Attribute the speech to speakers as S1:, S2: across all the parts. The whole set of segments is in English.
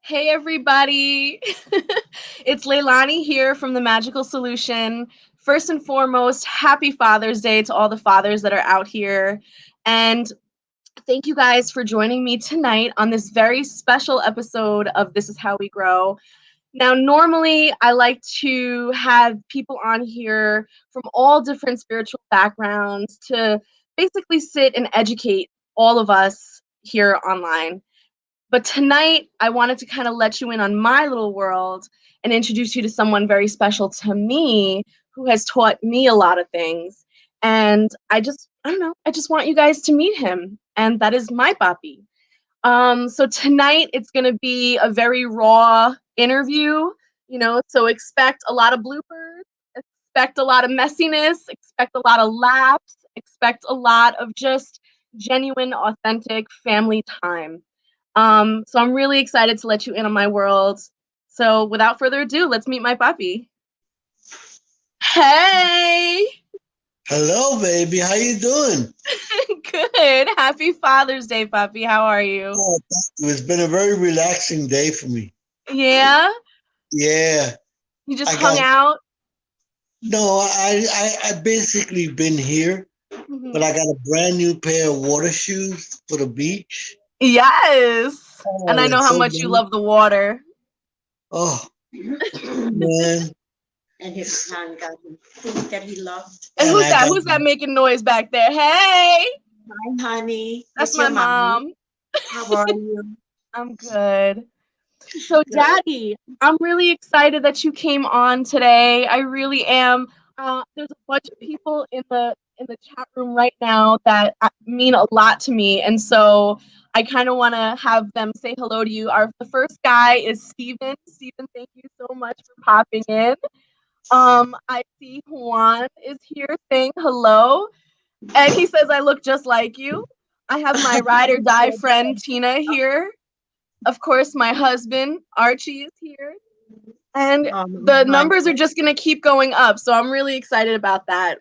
S1: Hey everybody! It's Leilani here from The Magical Solution. First and foremost, happy Father's Day to all the fathers that are out here. And thank you guys for joining me tonight on this very special episode of This Is How We Grow. Now, normally I like to have people on here from all different spiritual backgrounds to basically sit and educate all of us here online. But tonight, I wanted to kind of let you in on my little world and introduce you to someone very special to me who has taught me a lot of things. And I don't know, I just want you guys to meet him. And that is my Papi. So tonight, it's going to be a very raw interview, so expect a lot of bloopers, expect a lot of messiness, expect a lot of laughs, expect a lot of just genuine, authentic family time. So I'm really excited to let you in on my world. So without further ado, let's meet my Papi. Hey!
S2: Hello, baby. How you doing?
S1: Good. Happy Father's Day, Papi. How are you?
S2: Oh, thank you. It's been a very relaxing day for me.
S1: Yeah?
S2: Yeah,
S1: You just
S2: I got
S1: hung out?
S2: no. I basically been here, but
S1: Mhm.
S2: I got a brand new pair of water shoes for the beach.
S1: Yes. And
S2: Oh,
S1: I know
S2: it's
S1: how
S2: so
S1: much you
S2: nice.
S1: love the water.
S2: Oh man,
S3: And his son got him food that he loved.
S1: And
S2: and
S1: who's
S2: I
S1: that?
S2: got
S1: Who's that making noise back there? Hey!
S3: Hi, honey.
S1: That's
S3: It's
S1: my
S3: your mommy.
S1: mom.
S3: How are you?
S1: I'm good. So,
S3: Good.
S1: Daddy, I'm really excited that you came on today. I really am. There's a bunch of people in the chat room right now that mean a lot to me, and so I kind of want to have them say hello to you. The first guy is Steven. Steven, thank you so much for popping in. I see Juan is here saying hello, and he says I look just like you. I have my ride or die friend Tina here. Of course, my husband, Archie, is here. And the
S3: Honey.
S1: numbers are just going to keep going up. So I'm really excited about that.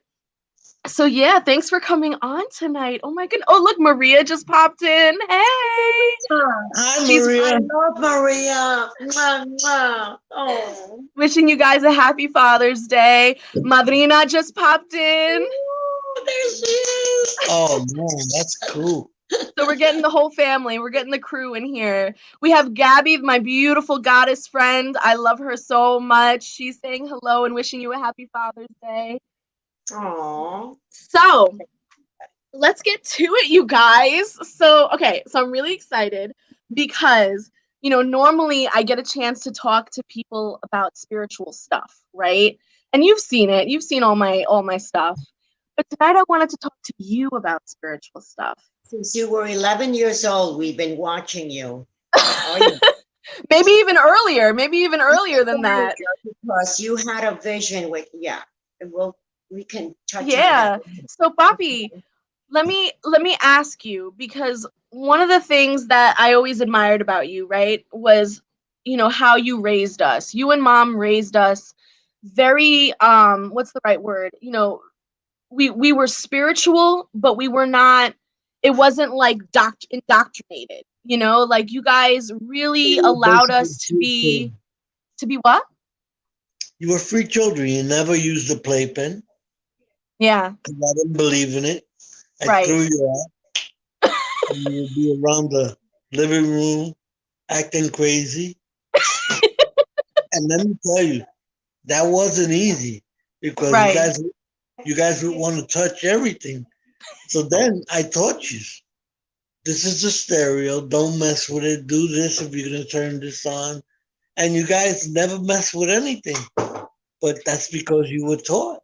S1: So, yeah, thanks for coming on tonight. Oh, my goodness. Oh, look, Maria just popped in. Hey.
S2: Hi,
S1: She's
S3: I
S2: Maria.
S3: love Maria. Mwah, mwah. Oh.
S1: wishing you guys a happy Father's Day. Madrina just popped in.
S3: Ooh, there she is.
S2: Oh man, that's cool.
S1: So we're getting the whole family. We're getting the crew in here. We have Gabby, my beautiful goddess friend. I love her so much. She's saying hello and wishing you a happy Father's Day.
S3: Aw.
S1: So let's get to it, you guys. So I'm really excited because, normally I get a chance to talk to people about spiritual stuff, right? And you've seen it. You've seen all my stuff. But tonight I wanted to talk to you about spiritual stuff.
S3: Since you were 11 years old, we've been watching you. Oh, yeah.
S1: Maybe even earlier than that.
S3: Because you had a vision with, yeah. We can touch on that.
S1: Yeah. So, Papi, let me ask you, because one of the things that I always admired about you, right, was how you raised us. You and Mom raised us very what's the right word? We were spiritual, but we were not, it wasn't like indoctrinated, like you guys really
S2: You were
S1: allowed
S2: basically
S1: us to
S2: free
S1: be
S2: children.
S1: what?
S2: You were free children. You never used a playpen
S1: Yeah,
S2: because I didn't believe in it. I
S1: right.
S2: threw you out, and you would be around the living room acting crazy. And let me tell you, that wasn't easy because you
S1: Right.
S2: guys you guys would want to touch everything. So then I taught you. This is the stereo. Don't mess with it. Do this if you're gonna turn this on. And you guys never mess with anything. But that's because you were taught.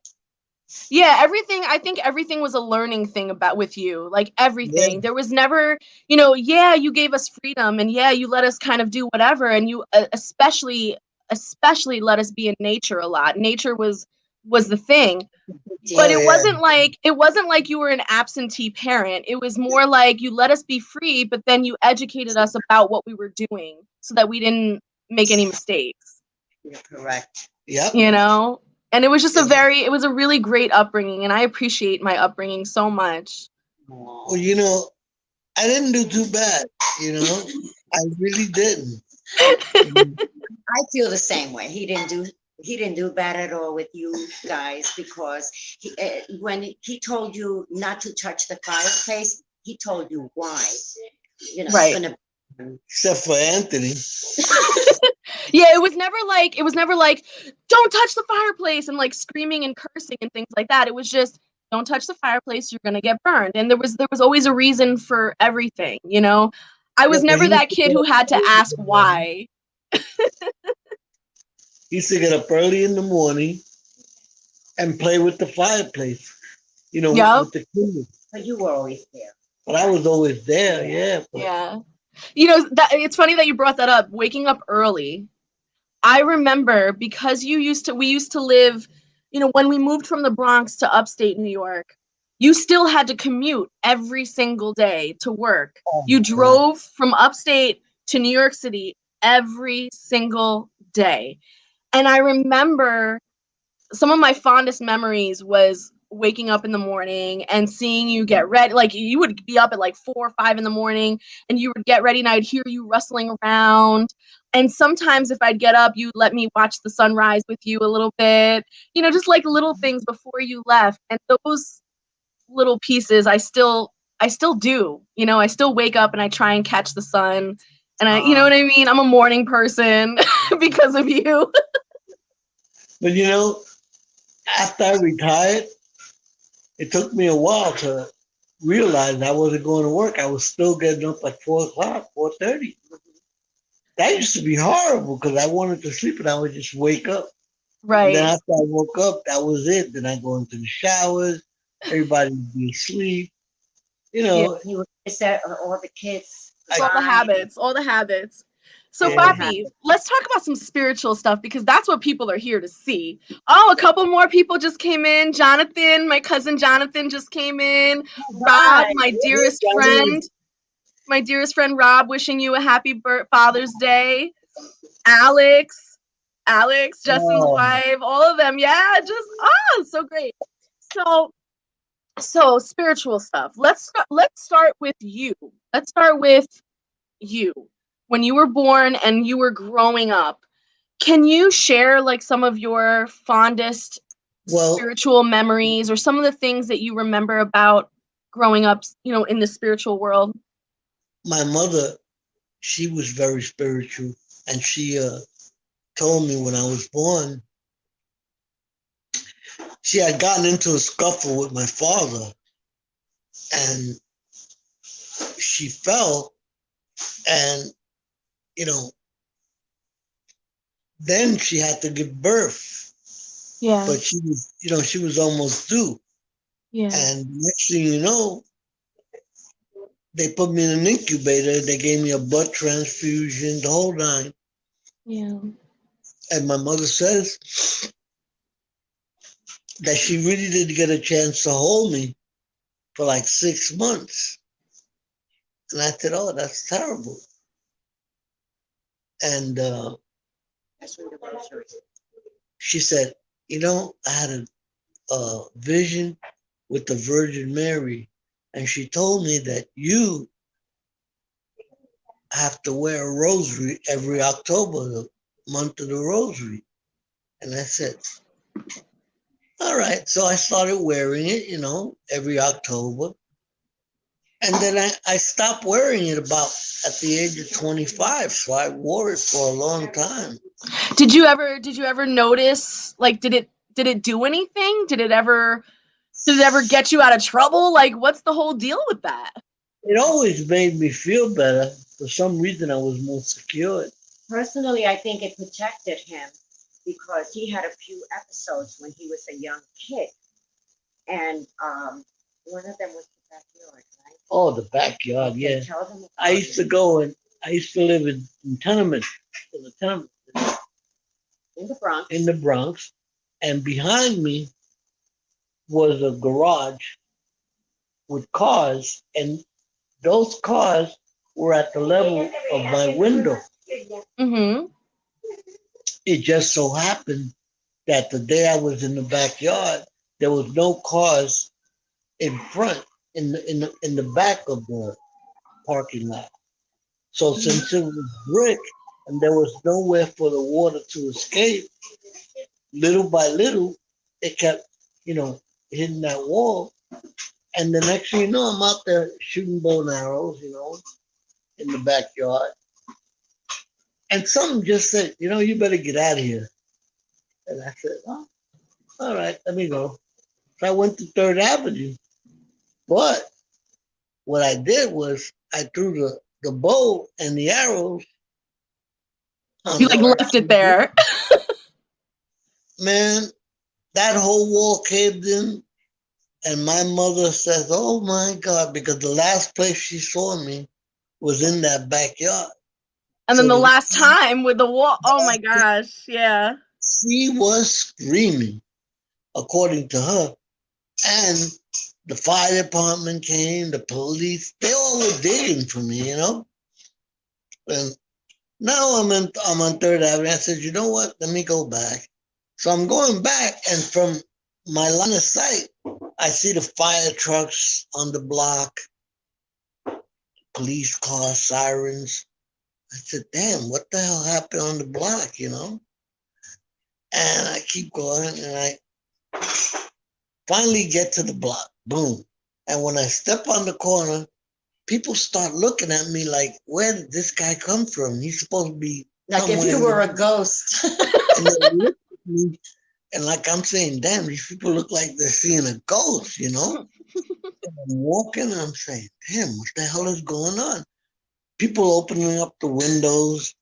S1: Yeah, everything, I think everything was a learning thing about with you. Like
S2: Yeah,
S1: everything. There was never, yeah, you gave us freedom and yeah, you let us kind of do whatever, and you especially let us be in nature a lot. Nature was the thing. But
S2: oh
S3: Deal.
S2: yeah,
S1: it wasn't like you were an absentee parent. It was more like you let us be free, but then you educated us about what we were doing so that we didn't make any mistakes.
S3: You're correct.
S2: yep.
S1: you know and it was just
S2: Yeah.
S1: it was a really great upbringing, and I appreciate my upbringing so much.
S2: Well,
S3: Aw.
S2: I didn't do too bad. I really didn't.
S3: I feel the same way. He didn't do bad at all with you guys because when he told you not to touch the fireplace, he told you why. It's
S1: Right.
S3: gonna.
S2: Except for Anthony.
S1: Yeah, it was never like don't touch the fireplace and like screaming and cursing and things like that. It was just don't touch the fireplace, you're gonna get burned. And there was always a reason for everything, you know? I
S2: Yeah,
S1: was
S2: but
S1: never that kid who had to ask why.
S2: he used to get up early in the morning and play with the fireplace,
S1: Yep.
S2: with the kids.
S3: But you were always there.
S2: But I was always there, yeah. But
S1: Yeah. That it's funny that you brought that up, waking up early. I remember because we used to live, when we moved from the Bronx to upstate New York, you still had to commute every single day to work.
S2: oh
S1: You
S2: my God.
S1: drove from upstate to New York City every single day. And I remember some of my fondest memories was waking up in the morning and seeing you get ready. Like you would be up at like 4 or 5 in the morning and you would get ready and I'd hear you rustling around. And sometimes if I'd get up, you'd let me watch the sunrise with you a little bit, just like little things before you left. And those little pieces I still do. I still wake up and I try and catch the sun. And you know
S3: Uh,
S1: what I mean? I'm a morning person because of you.
S2: But after I retired, it took me a while to realize I wasn't going to work. I was still getting up at 4 o'clock, 4:30. That used to be horrible because I wanted to sleep and I would just wake up. And then
S1: Right.
S2: after I woke up, that was it. Then I go into the showers. Everybody would be asleep. You
S1: Yeah.
S2: know,
S3: you said all the kids
S1: It's
S2: I
S1: all the
S3: crying.
S1: habits, all the habits. So,
S3: All the
S2: yeah.
S1: Papi,
S3: habits.
S1: let's talk about some spiritual stuff because that's what people are here to see. Oh, a couple more people just came in. Jonathan, my cousin Jonathan just came in. Rob,
S3: Right.
S1: my dearest friend Rob, wishing you a happy Father's Day. Alex, Justin's
S2: Oh,
S1: wife, all of them. Yeah, just so great. So, spiritual stuff. Let's start with you. Let's start with you when you were born and you were growing up. Can you share like some of your fondest
S2: well,
S1: spiritual memories or some of the things that you remember about growing up, in the spiritual world?
S2: my mother, she was very spiritual. And she told me when I was born, she had gotten into a scuffle with my father. And she fell. And, you know, then she had to give birth.
S1: Yeah,
S2: But she was almost due.
S1: yeah,
S2: And next thing you know, they put me in an incubator. They gave me a blood transfusion, the whole nine.
S1: yeah.
S2: And my mother says that she really didn't get a chance to hold me for like 6 months. And I said, oh, that's terrible. And
S3: That's what it was.
S2: she said, I had a vision with the Virgin Mary. And she told me that you have to wear a rosary every October, the month of the rosary. And I said, all right. So I started wearing it, every October. And then I stopped wearing it about at the age of 25. So I wore it for a long time.
S1: Did you ever notice like did it do anything? Did it ever get you out of trouble? Like what's the whole deal with that?
S2: It always made me feel better. For some reason, I was more secure.
S3: Personally, I think it protected him because he had a few episodes when he was a young kid, and one of them was the backyard, right?
S2: Oh, the backyard,
S3: Okay,
S2: yeah.
S3: tell them
S2: I
S3: about
S2: used to
S3: it.
S2: go and I used to live in tenements, in the tenement,
S3: In the
S2: in
S3: Bronx.
S2: the Bronx, and behind me was a garage with cars, and those cars were at the level of my window.
S1: Mm-hmm.
S2: It just so happened that the day I was in the backyard, there was no cars in front, in the back of the parking lot. So since it was brick and there was nowhere for the water to escape. Little by little, it kept, you know, hitting that wall. And the next thing you know, I'm out there shooting bow and arrows, in the backyard. And something just said, you better get out of here. And I said, oh, all right, let me go. So I went to Third Avenue. But what I did was I threw the bow and the arrows on
S1: You like
S2: the
S1: left it there.
S2: man, that whole wall caved in. And my mother says, oh my God, because the last place she saw me was in that backyard.
S1: And then
S2: So
S1: the last time with the wall, oh my gosh, yeah.
S2: she was screaming, according to her. And the fire department came, the police, they all were digging for me. And now I'm on Third Avenue. I said, you know what? Let me go back. So I'm going back, and from my line of sight, I see the fire trucks on the block, police cars, sirens. I said, damn, what the hell happened on the block? And I keep going, and I finally get to the block. Boom. And when I step on the corner, people start looking at me like, where did this guy come from? He's supposed to be
S3: Like if you were a ghost.
S2: And they look at me, and like I'm saying, damn, these people look like they're seeing a ghost. And I'm walking, and I'm saying, damn, what the hell is going on? People opening up the windows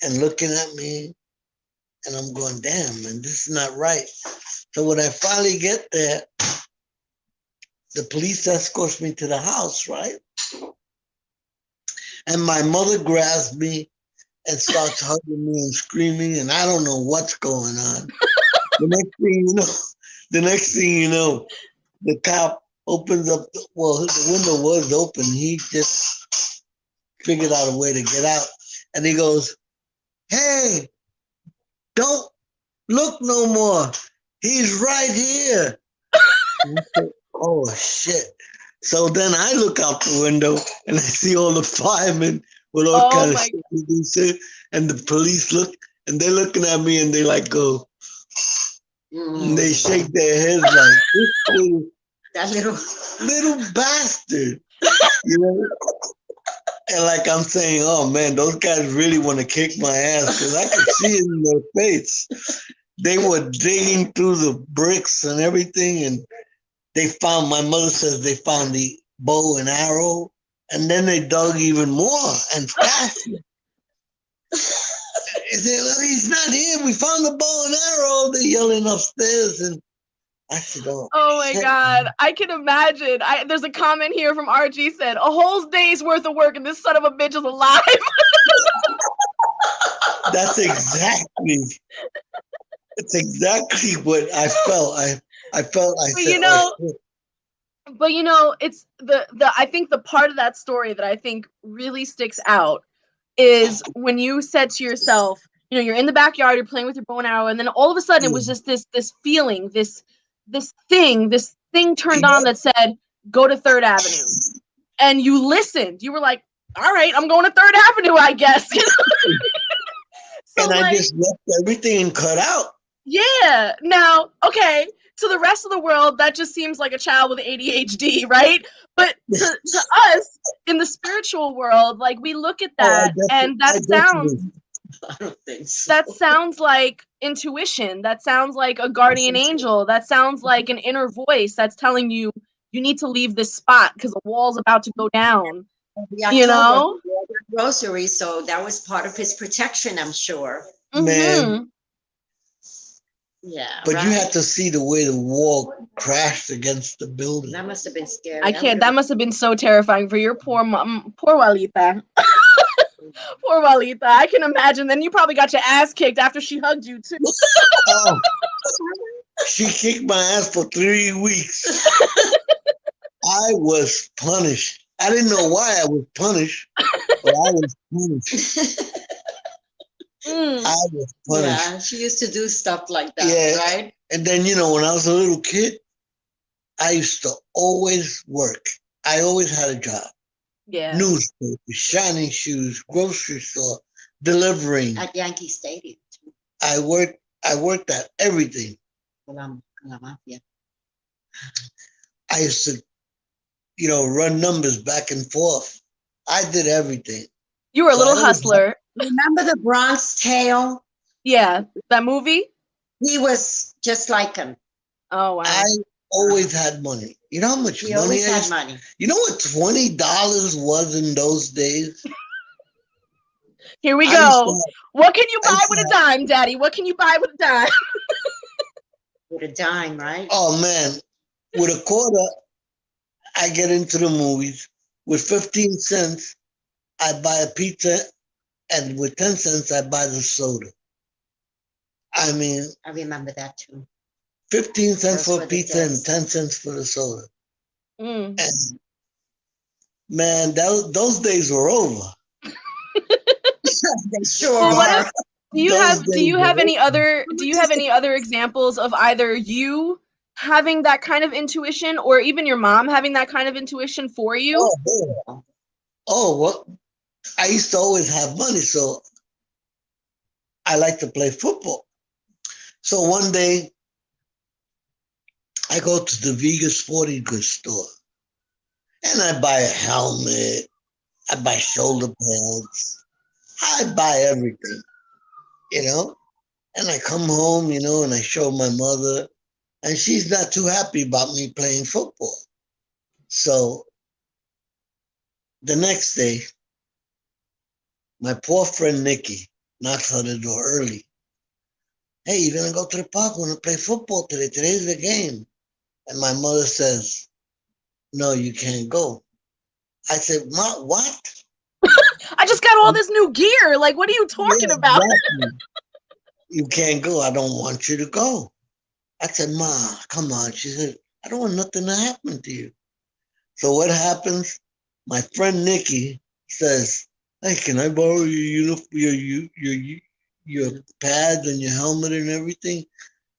S2: and looking at me, and I'm going, damn, man, this is not right. So when I finally get there, the police escorts me to the house, right? And my mother grabs me and starts hugging me and screaming, and I don't know what's going on. The next thing you know, the cop opens up. The window was open. He just figured out a way to get out, and he goes, "Hey, don't look no more. He's right here." And I said, oh shit! So then I look out the window and I see all the firemen with all
S1: Oh
S2: kind of
S1: my
S2: shit, and the police look, and they're looking at me, and they like go. And they shake their heads like this
S3: That little
S2: little bastard, you know. And like I'm saying, oh man, those guys really want to kick my ass because I could see it in their face. They were digging through the bricks and everything, and they found. My mother says they found the bow and arrow, and then they dug even more and faster. They said, well, he's not here. We found the bow and arrow. They're yelling upstairs, and I said,
S1: Oh my God. I can imagine. There's a comment here from RG said, a whole day's worth of work and this son of a bitch is alive.
S2: That's exactly what I felt. I felt I
S1: But
S2: said, oh shit.
S1: It's the I think the part of that story that I think really sticks out is when you said to yourself, you're in the backyard, you're playing with your bow and arrow, and then all of a sudden it was just this feeling, this thing turned on that said, go to Third Avenue. And you listened. You were like, all right, I'm going to Third Avenue, I guess.
S2: So and I just left everything and cut out.
S1: Yeah. Now, okay, to the rest of the world, that just seems like a child with ADHD, right? But to us, in the spiritual world, like we look at that and that sounds...
S3: I don't think so.
S1: That sounds like intuition. That sounds like a guardian angel. That sounds like an inner voice that's telling you need to leave this spot because the wall's about to go down.
S3: Rosary, so that was part of his protection, I'm sure.
S2: Man.
S3: Yeah.
S2: But you had to see the way the wall crashed against the building.
S3: That must have been scary.
S1: I can't. That must have been so terrifying for your poor mom, poor Walita. Poor Walita. I can imagine. Then you probably got your ass kicked after she hugged you too.
S2: Oh, she kicked my ass for 3 weeks. I was punished. I didn't know why I was punished, but I was punished. I was punished.
S3: Yeah, she used to do stuff like that, right?
S2: And then, when I was a little kid, I used to always work. I always had a job.
S1: Yeah.
S2: Newspaper, shining shoes, grocery store. delivering.
S3: At Yankee Stadium.
S2: I worked. I worked at everything.
S3: Con la mafia.
S2: I used to, run numbers back and forth. I did everything.
S1: You were a
S2: So I
S1: little
S2: always had,
S1: hustler.
S3: Remember the Bronx Tale?
S1: Yeah, that movie.
S3: He was just like him.
S1: Oh
S2: I
S1: wow.
S2: always had money. You know how much
S3: He
S2: money
S3: always
S2: I
S3: had
S2: used.
S3: money.
S2: You know what $20 was in those days?
S1: Here we
S2: I used to.
S1: go. What can you
S2: I
S1: buy
S2: used to
S1: with a
S2: have,
S1: dime, Daddy? What can you buy with a dime?
S3: With a dime, right?
S2: oh man, with a quarter, I get into the movies. With 15 cents, I buy a pizza, and with 10 cents, I buy the soda. I mean,
S3: I remember that too.
S2: 15 cents
S3: Those
S2: for a
S3: were the
S2: pizza and
S3: days.
S2: 10 cents for the soda.
S1: Mm.
S2: And man, those days were over.
S3: They sure
S1: Well, what
S3: are.
S1: if
S2: Those
S1: do
S2: days
S1: you
S2: were
S1: have
S2: over.
S1: any other examples of either you having that kind of intuition or even your mom having that kind of intuition for you?
S2: Oh, yeah. Oh, what? I used to always have money, so I like to play football. So one day, I go to the Vega Sporting Goods store and I buy a helmet, I buy shoulder pads, I buy everything, you know? And I come home, and I show my mother, and she's not too happy about me playing football. So the next day, my poor friend Nikki knocks on the door early. Hey, you're gonna go to the park? We're gonna play football today. Today's the game. And my mother says, no, you can't go. I said, Ma, what?
S1: I just got all this new gear. Like, what are you talking
S2: Yeah,
S1: about?
S2: exactly. You can't go. I don't want you to go. I said, Ma, come on. She said, I don't want nothing to happen to you. So what happens? My friend Nikki says, "Hey, can I borrow your uniform, your pads and your helmet and everything?"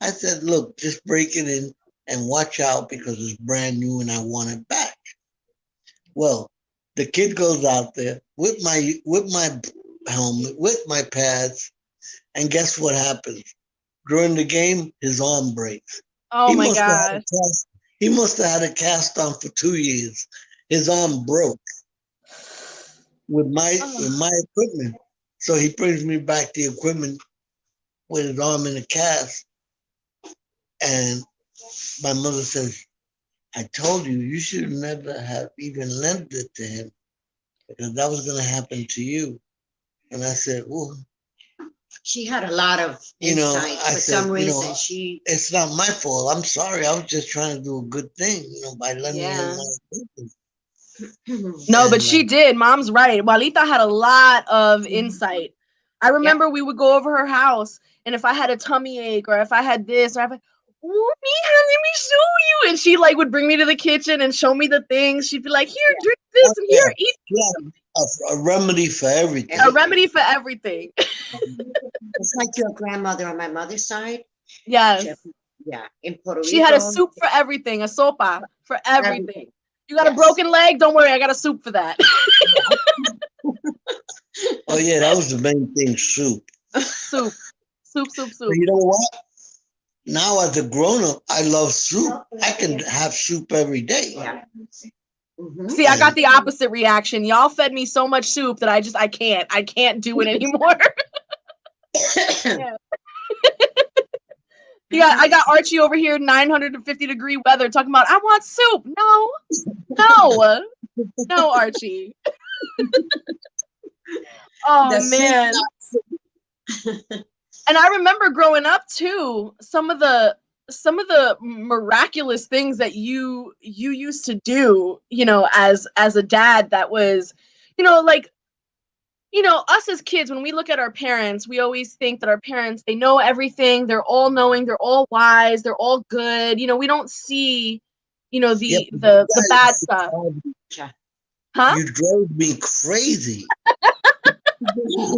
S2: I said, "Look, just break it in and watch out because it's brand new and I want it back." Well, the kid goes out there with my helmet, with my pads, and guess what happens? During the game, his arm breaks.
S1: Oh
S2: He
S1: my
S2: must have had
S1: gosh.
S2: a cast. He must have had a cast on for 2 years. His arm broke with my with
S1: Oh.
S2: my equipment. So he brings me back the equipment with his arm in a cast, and my mother says, "I told you you should never have even lent it to him because that was going to happen to you." And I said, "Well,
S3: She had a lot of insight.
S2: I
S3: For
S2: said,
S3: some reason, she.
S2: it's not my fault. I'm sorry. I was just trying to do a good thing, by lending him
S1: Yeah.
S2: my equipment."
S1: No, but
S2: And
S1: she did. Mom's right. Walita had a lot of insight. I
S3: Yep.
S1: remember we would go over her house, and if I had a tummy ache or if I had this, or if I, oh, Mija, let me show you. And she like would bring me to the kitchen and show me the things. She'd be like, here,
S3: Yeah.
S1: drink
S2: oh
S1: this, and
S2: yeah,
S1: here, eat
S2: yeah, a remedy for everything.
S1: a
S3: Everything.
S1: remedy for everything.
S3: It's like your grandmother on my mother's side.
S1: Yes.
S3: She, yeah, in Puerto
S1: She had a
S3: Rico.
S1: soup for everything, a sopa for everything.
S3: Everything.
S1: You got a
S3: Yes.
S1: broken leg? Don't worry, I got a soup for that.
S2: Oh yeah, that was the main thing, soup.
S1: Soup, soup, soup,
S2: But
S1: soup.
S2: you know what? Now as a grown up, I love soup. I can have soup every day.
S3: Yeah. Hmm.
S1: See, I got
S2: And
S1: the opposite reaction. Y'all fed me so much soup that I can't do it anymore. Yeah. I got Archie over here, 950-degree weather, talking about I want soup. No, no, no, Archie. Oh
S3: The soup.
S1: man. And I remember growing up too, some of the miraculous things that you used to do, as a dad that was, like, us as kids, when we look at our parents, we always think that our parents, they know everything, they're all knowing, they're all wise, they're all good. We don't see,
S2: yeah,
S1: the
S2: but
S1: the bad stuff.
S3: Yeah.
S1: Huh?
S2: you drove me crazy.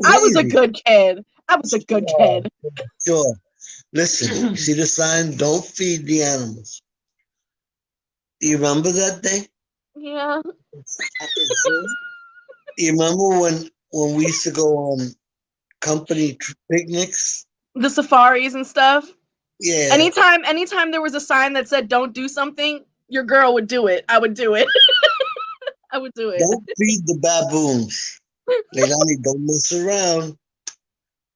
S1: I was a
S2: Crazy.
S1: good kid. I was a good
S2: Oh,
S1: kid.
S2: sure. Listen, you see the sign? Don't feed the animals. Do you remember that day?
S1: Yeah.
S3: At the zoo.
S2: You remember when we used to go on company picnics.
S1: The safaris and stuff.
S2: Yeah.
S1: Anytime there was a sign that said "Don't do something," your girl would do it. I would do it. I would do it.
S2: Don't feed the baboons. Leilani, don't mess around.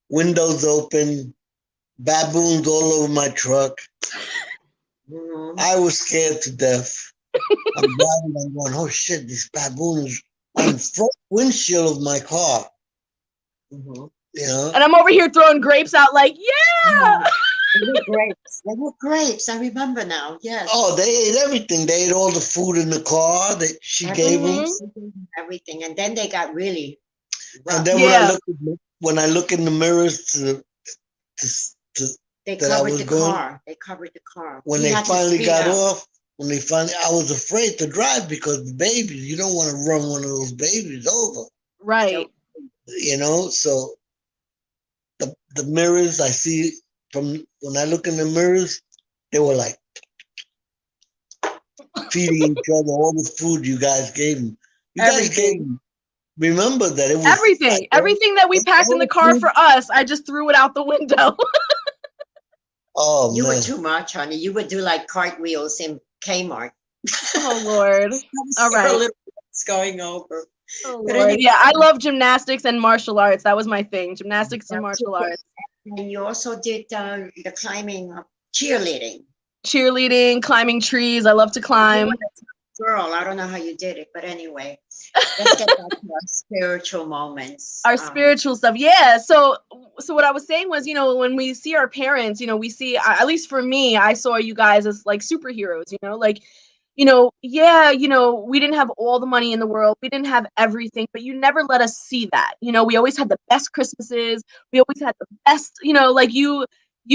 S2: Windows open, baboons all over my truck.
S3: Mhm.
S2: I was scared to death. I'm driving, I'm going, oh shit, these baboons on the front windshield of my car.
S3: Mhm.
S2: You know?
S1: And I'm over here throwing grapes out like,
S3: Yeah,
S1: yeah.
S3: they were grapes. They were grapes. I remember now. Yes.
S2: Oh, they ate everything. They ate all the food in the car that she gave them.
S3: Everything. And then they got really
S2: And
S3: rough.
S2: then
S1: Yeah.
S2: when I look in the mirrors to, to
S3: They
S2: that I
S3: covered
S2: was
S3: the
S2: going,
S3: car. They covered the car.
S2: when
S3: He
S2: they
S3: had to
S2: finally
S3: speed
S2: got
S3: up.
S2: off, I was afraid to drive because the babies, you don't want to run one of those babies over,
S1: Right.
S3: So,
S2: you know? So the mirrors I see from when I look in the mirrors, they were like feeding each other all the food you guys gave them. You guys gave
S3: everything.
S2: them, remember that it was
S1: Everything. Everything that we packed in
S2: all
S1: the
S2: the
S1: car
S2: food.
S1: for us, I just threw it out the window.
S2: Oh
S3: You were
S2: man.
S3: too much, honey. You would do like cartwheels in Kmart.
S1: Oh Lord. All right.
S3: Little bits going over.
S1: Oh
S3: But
S1: Lord.
S3: anyway,
S1: Yeah, I love gymnastics and martial arts. That was my thing. Gymnastics and
S3: that's
S1: martial
S3: it.
S1: arts.
S3: And you also did the climbing, cheerleading.
S1: Cheerleading, climbing trees. I love to
S3: You were
S1: climb.
S3: a girl. I don't know how you did it, but anyway, let's get back to our spiritual moments.
S1: Our spiritual stuff. Yeah. So what I was saying was, when we see our parents, we see, at least for me, I saw you guys as like superheroes, like, yeah, we didn't have all the money in the world. We didn't have everything, but you never let us see that. We always had the best Christmases. We always had the best, like you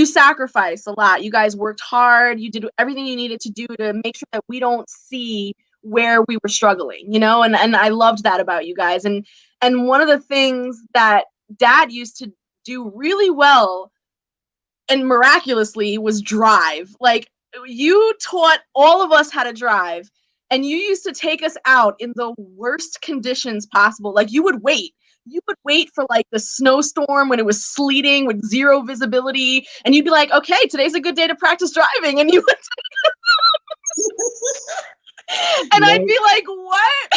S1: sacrificed a lot. You guys worked hard. You did everything you needed to do to make sure that we don't see where we were struggling, and I loved that about you guys. And one of the things that dad used to do really well and miraculously was drive. Like, you taught all of us how to drive, and you used to take us out in the worst conditions possible. Like, you would wait. You would wait for like the snowstorm when it was sleeting with zero visibility, and you'd be like, okay, today's a good day to practice driving. And you would, and I'd
S2: No,
S1: be like, what?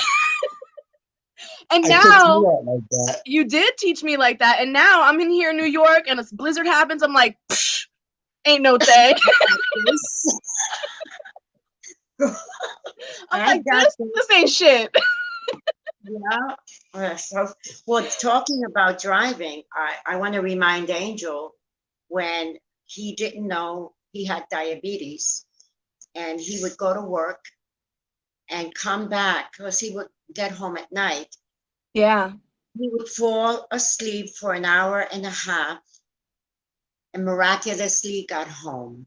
S1: And
S2: I took
S1: now
S2: you out like that.
S1: you did teach me like that. And now I'm in here in New York and a blizzard happens. I'm like, ain't no thing. I'm
S3: I
S1: like,
S3: got
S1: this ain't shit.
S3: Yeah. Well, talking about driving, I want to remind Angel when he didn't know he had diabetes and he would go to work and come back because he would get home at night.
S1: Yeah.
S3: He would fall asleep for an hour and a half and miraculously got home.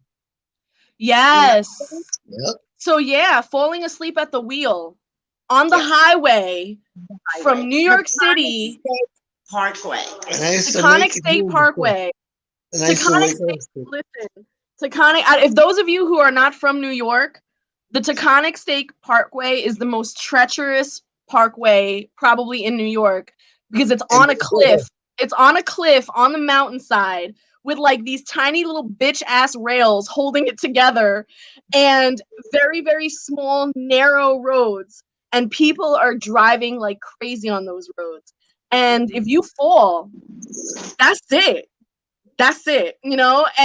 S1: Yes.
S2: Yep.
S1: So yeah, falling asleep at the wheel on the
S3: Yes,
S1: highway
S3: highway.
S1: from New York City,
S3: Parkway.
S2: And I used to
S1: Taconic
S2: make it
S1: State
S2: home before.
S1: Parkway.
S2: And I used to
S1: Taconic
S2: wake
S1: State,
S2: up.
S1: listen, Taconic, if those of you who are not from New York, the Taconic State Parkway is the most treacherous parkway probably in New York because it's
S2: And
S1: on a cliff. It's on a cliff on the mountainside with like these tiny little bitch ass rails holding it together and very, very small, narrow roads. And people are driving like crazy on those roads. And if you fall, that's it. That's it, And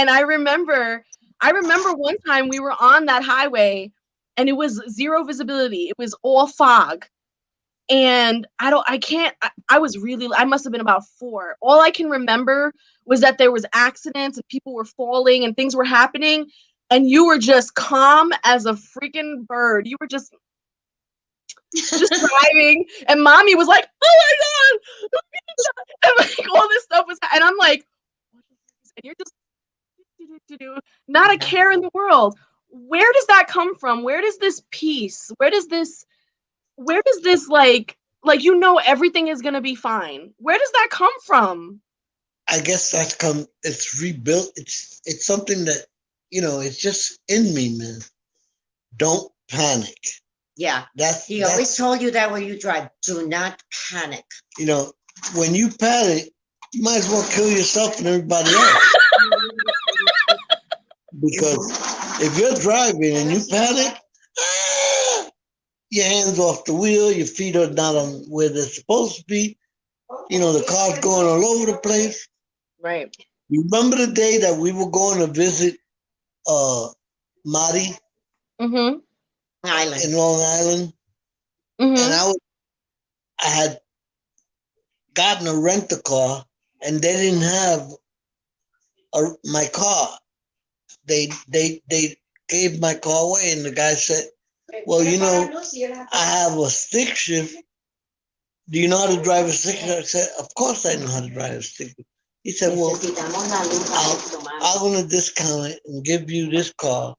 S1: I remember one time we were on that highway and it was zero visibility. It was all fog. And I must have been about 4. All I can remember was that there was accidents and people were falling and things were happening. And you were just calm as a freaking bird. You were just driving. And mommy was like, oh my God. And like all this stuff was, and I'm like, and you're just not a care in the world. Where does that come from? Where does this peace? Where does this like everything is gonna be fine? Where does that come from?
S2: I guess it's rebuilt. It's something that, it's just in me, man. Don't panic.
S3: Yeah.
S2: That's
S3: He always told you that when you drive, do not panic.
S2: when you panic, you might as well kill yourself and everybody else. Because if you're driving and you panic, your hands off the wheel, your feet are not on where they're supposed to be. The car's going all over the place.
S1: Right.
S2: You remember the day that we were going to visit Marty
S1: Mm-hmm.
S3: Island.
S2: in Long Island?
S1: Mm-hmm.
S2: And I had gotten a rent-a-car, and they didn't have my car. They gave my car away, and the guy said, "Well, I have a stick shift. Do you know how to drive a stick shift?" I said, "Of course I know how to drive a stick shift." He said, "Well, I'm going to discount it and give you this car."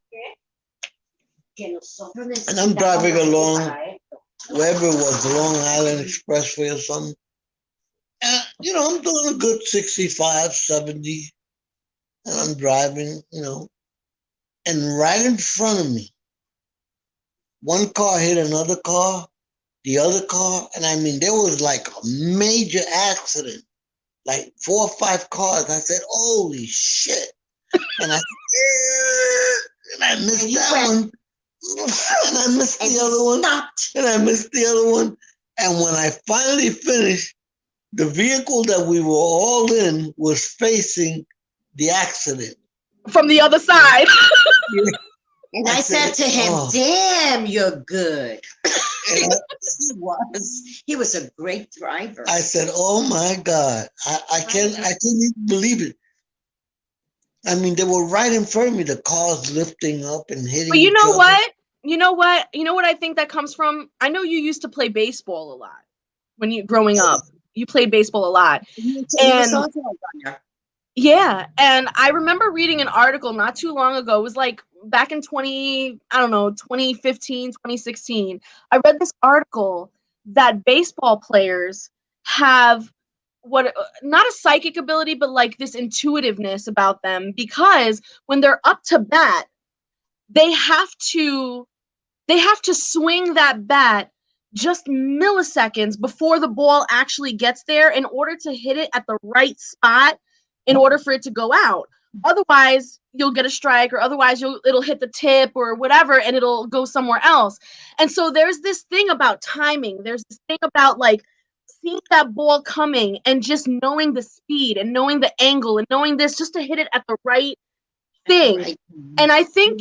S2: And I'm driving along, wherever it was, the Long Island Expressway or something. And, I'm doing a good 65, 70. And I'm driving, and right in front of me, one car hit another car, the other car, and I mean, there was like a major accident, like 4 or 5 cars. I said, "Holy shit." And I missed that one. And I missed the other one. And I missed the other one. And when I finally finished, the vehicle that we were all in was facing the accident.
S1: From the other side.
S3: And I said to him,
S2: "Oh."
S3: "Damn, you're good."
S2: And
S3: He was a great driver.
S2: I said, "Oh my God. I couldn't even believe it." I mean, they were right in front of me, the cars lifting up and hitting
S1: But you
S2: each
S1: know
S2: other.
S1: what? You know what? You know what I think that comes from? I know you used to play baseball a lot when you growing up. You played baseball a lot.
S3: He was
S1: And
S3: also a runner.
S1: yeah, and I remember reading an article not too long ago. It was like back in 2015, 2016. I read this article that baseball players have what not a psychic ability, but like this intuitiveness about them, because when they're up to bat, they have to swing that bat just milliseconds before the ball actually gets there in order to hit it at the right spot in order for it to go out. Otherwise, you'll get a strike, or otherwise it'll hit the tip or whatever, and it'll go somewhere else. And so there's this thing about timing. There's this thing about like seeing that ball coming and just knowing the speed and knowing the angle and knowing this just to hit it at the right thing.
S3: Right.
S1: And I think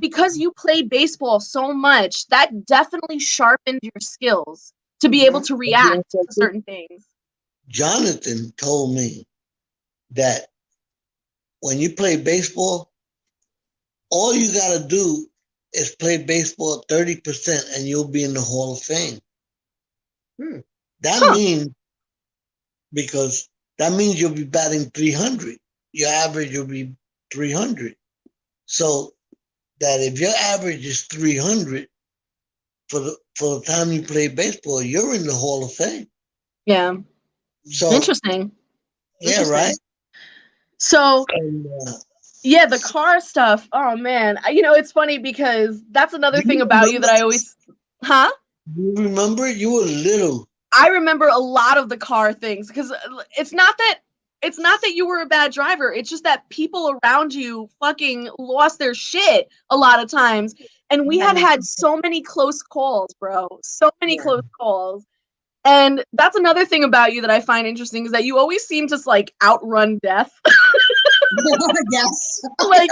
S1: because you played baseball so much, that definitely sharpened your skills to be able to react to certain things.
S2: Jonathan told me that when you play baseball, all you got to do is play baseball 30% and you'll be in the Hall of Fame. That means, because that means you'll be batting 300. Your average will be 300. So that if your average is 300 for the time you play baseball, you're in the Hall of Fame.
S1: Yeah.
S2: So
S1: Interesting.
S2: Yeah, right.
S1: So
S2: And,
S1: yeah, the car stuff. Oh man, it's funny because that's another
S2: do
S1: thing
S2: you
S1: about you
S2: remember
S1: that I always, huh?
S2: You remember? You were little.
S1: I remember a lot of the car things because it's not that you were a bad driver. It's just that people around you fucking lost their shit a lot of times. And we had so many close calls, bro. So many close calls. And that's another thing about you that I find interesting is that you always seem to like outrun death.
S3: Yes.
S1: Like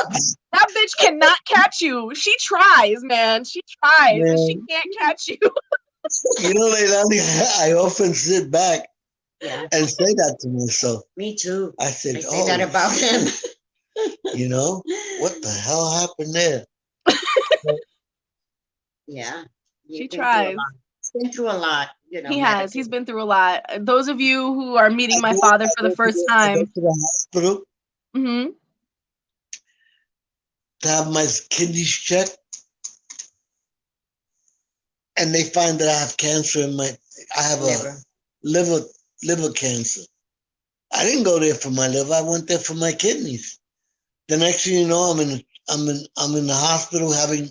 S1: that bitch cannot catch you. She tries, man. She tries, and she
S2: Man.
S1: can't catch you.
S2: Leilani, I often sit back
S3: Yeah.
S2: and say that to myself.
S3: Me too.
S2: I said,
S3: I say that about him.
S2: What the hell happened there?
S3: Yeah.
S1: She tries.
S3: He's been through a lot,
S1: He has. He's been through a lot. Those of you who are meeting my father for the first
S2: I go
S1: time.
S2: to the hospital to have my kidneys checked, and they find that I have cancer in I have a liver cancer. I didn't go there for my liver. I went there for my kidneys. The next thing you know, I'm in the hospital having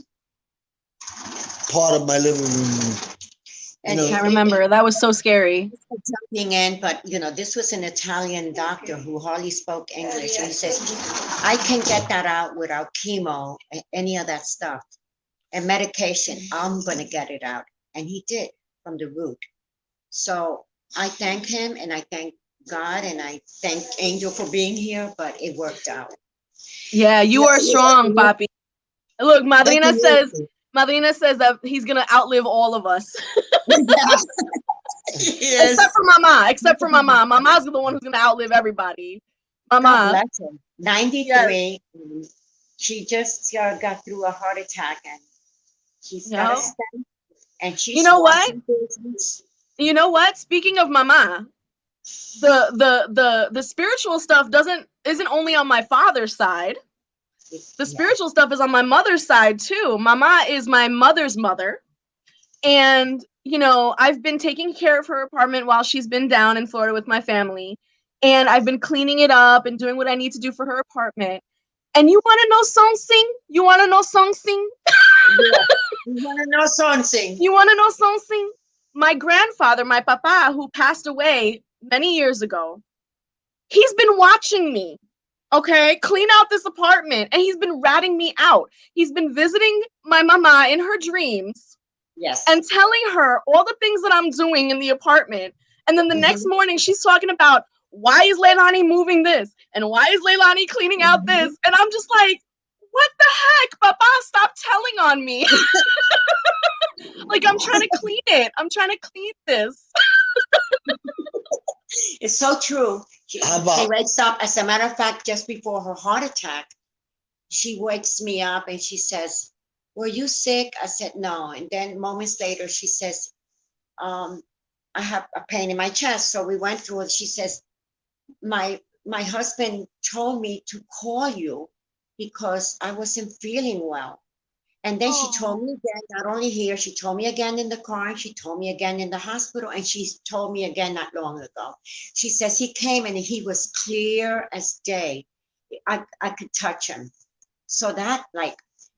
S2: part of my liver removed. You
S3: And
S2: know,
S1: I remember that was so scary.
S3: jumping in, but this was an Italian doctor who hardly spoke English. And he says, I can get that out without chemo, any of that stuff, and medication. I'm going to get it out. And he did from the root. So I thank him and I thank God and I thank Angel for being here, but it worked out.
S1: Yeah, you
S2: yeah,
S1: are strong, Papi. Look,
S2: that's
S1: Madrina says that he's gonna outlive all of us.
S2: yes.
S1: Except for Mama. Mama's the one who's gonna outlive everybody.
S3: God
S1: Mama.
S3: bless him.
S1: Yes.
S3: 93. She just got through a heart attack and she's got a
S1: No.
S3: stent and
S1: You
S3: she's
S1: know what?
S3: watching business.
S1: You know what? Speaking of Mama, the spiritual stuff isn't only on my father's side. The
S3: Yeah.
S1: spiritual stuff is on my mother's side too. Mama is my mother's mother. And, I've been taking care of her apartment while she's been down in Florida with my family. And I've been cleaning it up and doing what I need to do for her apartment. And you want to know something? You want to know something?
S3: Yeah. You want to know something?
S1: You want to know something? My grandfather, my papa, who passed away many years ago, he's been watching me, okay, clean out this apartment. And he's been ratting me out. He's been visiting my mama in her dreams.
S3: Yes.
S1: And telling her all the things that I'm doing in the apartment. And then the next morning, she's talking about, why is Leilani moving this? And why is Leilani cleaning out this? And I'm just like, what the heck? Papa, stop telling on me. Like, I'm trying to clean it. I'm trying to clean this.
S3: It's so true. She wakes up. As a matter of fact, just before her heart attack, she wakes me up and she says, were you sick? I said, no. And then moments later, she says, I have a pain in my chest. So we went through it. She says, my husband told me to call you because I wasn't feeling well. And then she told me again, not only here, she told me again in the car, and she told me again in the hospital, and she told me again not long ago. She says he came and he was clear as day. I could touch him. So that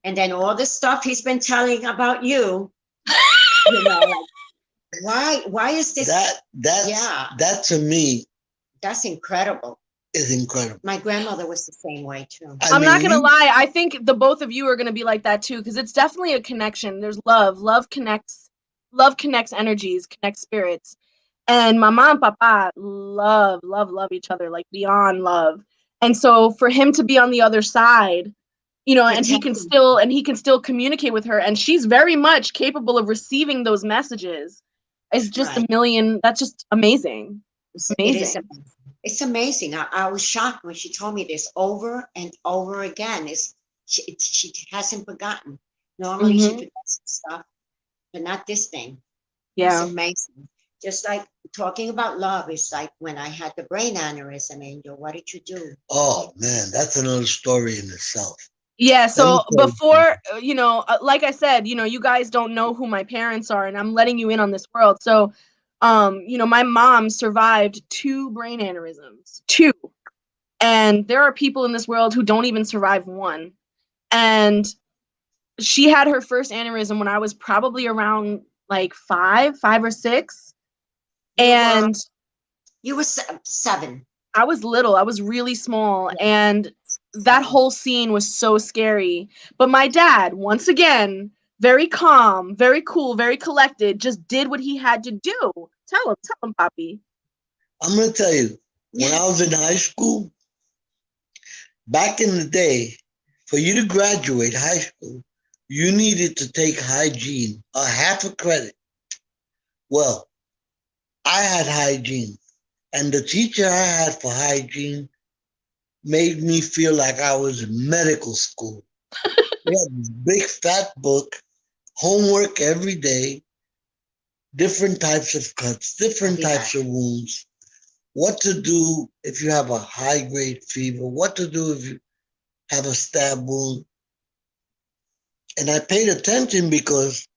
S3: and then all the stuff he's been telling about you, why is this?
S2: That to me,
S3: that's incredible.
S2: Is incredible.
S3: My grandmother was the same way too.
S1: I'm not gonna lie. I think the both of you are gonna be like that too, because it's definitely a connection. There's love. Love connects energies, connects spirits. And my mom and papa love each other, like beyond love. And so for him to be on the other side, and he can still communicate with her, and she's very much capable of receiving those messages. It's just that's just amazing.
S3: It is amazing. It's amazing. I was shocked when she told me this over and over again. She hasn't forgotten. Normally she forgets stuff, but not this thing.
S1: Yeah.
S3: It's amazing. Just like talking about love, it's like when I had the brain aneurysm, Angel, what did you do?
S2: Oh, man, that's another story in itself.
S1: Yeah, so before, like I said, you guys don't know who my parents are, and I'm letting you in on this world. So, my mom survived 2 brain aneurysms, 2. And there are people in this world who don't even survive 1. And she had her first aneurysm when I was probably around like 5 or 6. And
S3: you were 7.
S1: I was little. I was really small. And that whole scene was so scary. But my dad, once again, very calm, very cool, very collected, just did what he had to do. Tell him, Papi.
S2: I'm going to tell you, when I was in high school, back in the day, for you to graduate high school, you needed to take hygiene, a half a credit. Well, I had hygiene, and the teacher I had for hygiene made me feel like I was in medical school. We had this big fat book, homework every day, different types of cuts, different types of wounds, what to do if you have a high-grade fever, what to do if you have a stab wound. And I paid attention because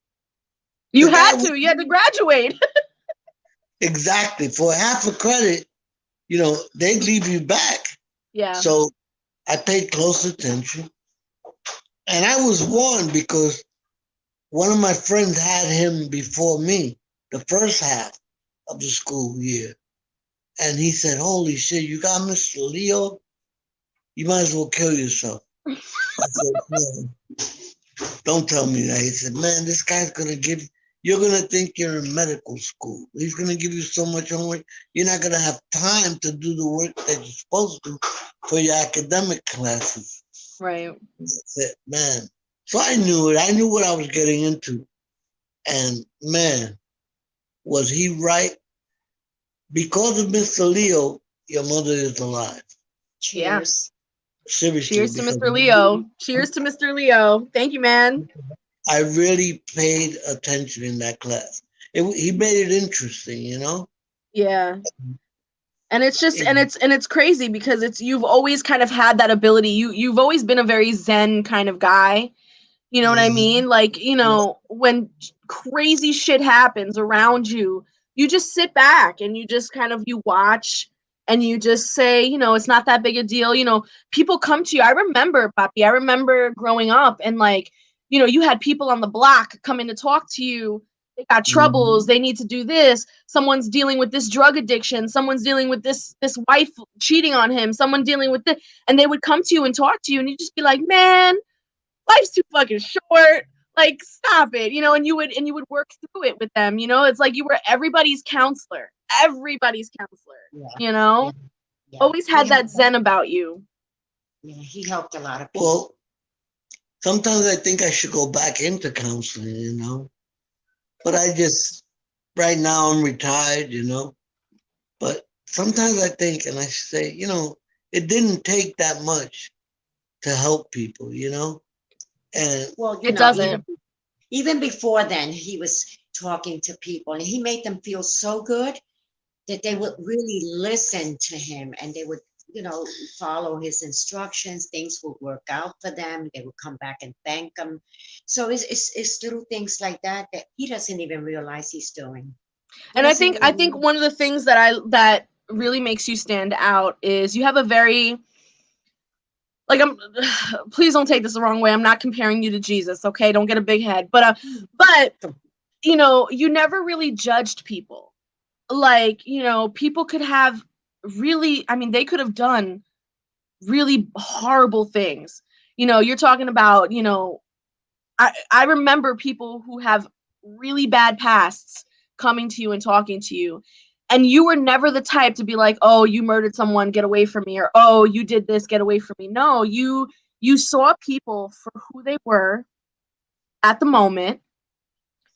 S1: you had to graduate.
S2: Exactly. For half a credit, they'd leave you back.
S1: Yeah.
S2: So I paid close attention. And I was warned because one of my friends had him before me. the first half of the school year. And he said, "Holy shit, you got Mr. Leo? You might as well kill yourself." I said, "Man, don't tell me that." He said, "Man, this guy's gonna give. You're gonna think you're in medical school. He's gonna give you so much homework. You're not gonna have time to do the work that you're supposed to for your academic classes."
S1: Right.
S2: I said, "Man." So I knew it. I knew what I was getting into. And man, was he right? Because of Mr. Leo, your mother is alive.
S1: Yeah.
S3: Cheers.
S2: Seriously,
S1: Cheers to
S2: because
S1: Mr. Leo. Cheers to Mr. Leo. Thank you, man.
S2: I really paid attention in that class. He made it interesting, you know?
S1: Yeah. And it's just
S2: It-
S1: and it's crazy because it's you've always kind of had that ability. You've always been a very zen kind of guy. You know what I
S2: Mhm.
S1: mean? Like, when crazy shit happens around you, you just sit back and you just kind of you watch and you just say, it's not that big a deal. People come to you. I remember, Papi, I remember growing up and like, you had people on the block coming to talk to you. They got troubles.
S2: Mhm.
S1: They need to do this. Someone's dealing with this drug addiction. Someone's dealing with this wife cheating on him. Someone dealing with this. And they would come to you and talk to you and you'd just be like, man, life's too fucking short. Like, stop it, and you would work through it with them. It's like you were everybody's counselor,
S3: Yeah,
S1: you know,
S3: yeah, yeah.
S1: always had that zen about you.
S3: He helped a lot of people.
S2: Well, sometimes I think I should go back into counseling, But I just, right now I'm retired, But sometimes I think, and I say, it didn't take that much to help people, And
S3: Well,
S1: It
S3: even
S1: doesn't.
S3: even before then, he was talking to people, and he made them feel so good that they would really listen to him, and they would, follow his instructions. Things would work out for them. They would come back and thank him. So it's little things like that that he doesn't even realize he's doing. He
S1: And I
S3: doesn't
S1: think I
S3: even.
S1: think one of the things that really makes you stand out is you have a very, like, I'm please don't take this the wrong way. I'm not comparing you to Jesus, okay? Don't get a big head. But you never really judged people. Like, people could have really, I mean, they could have done really horrible things. You're talking about, I remember people who have really bad pasts coming to you and talking to you. And you were never the type to be like, "Oh, you murdered someone, get away from me," or "Oh, you did this, get away from me." No, you saw people for who they were at the moment,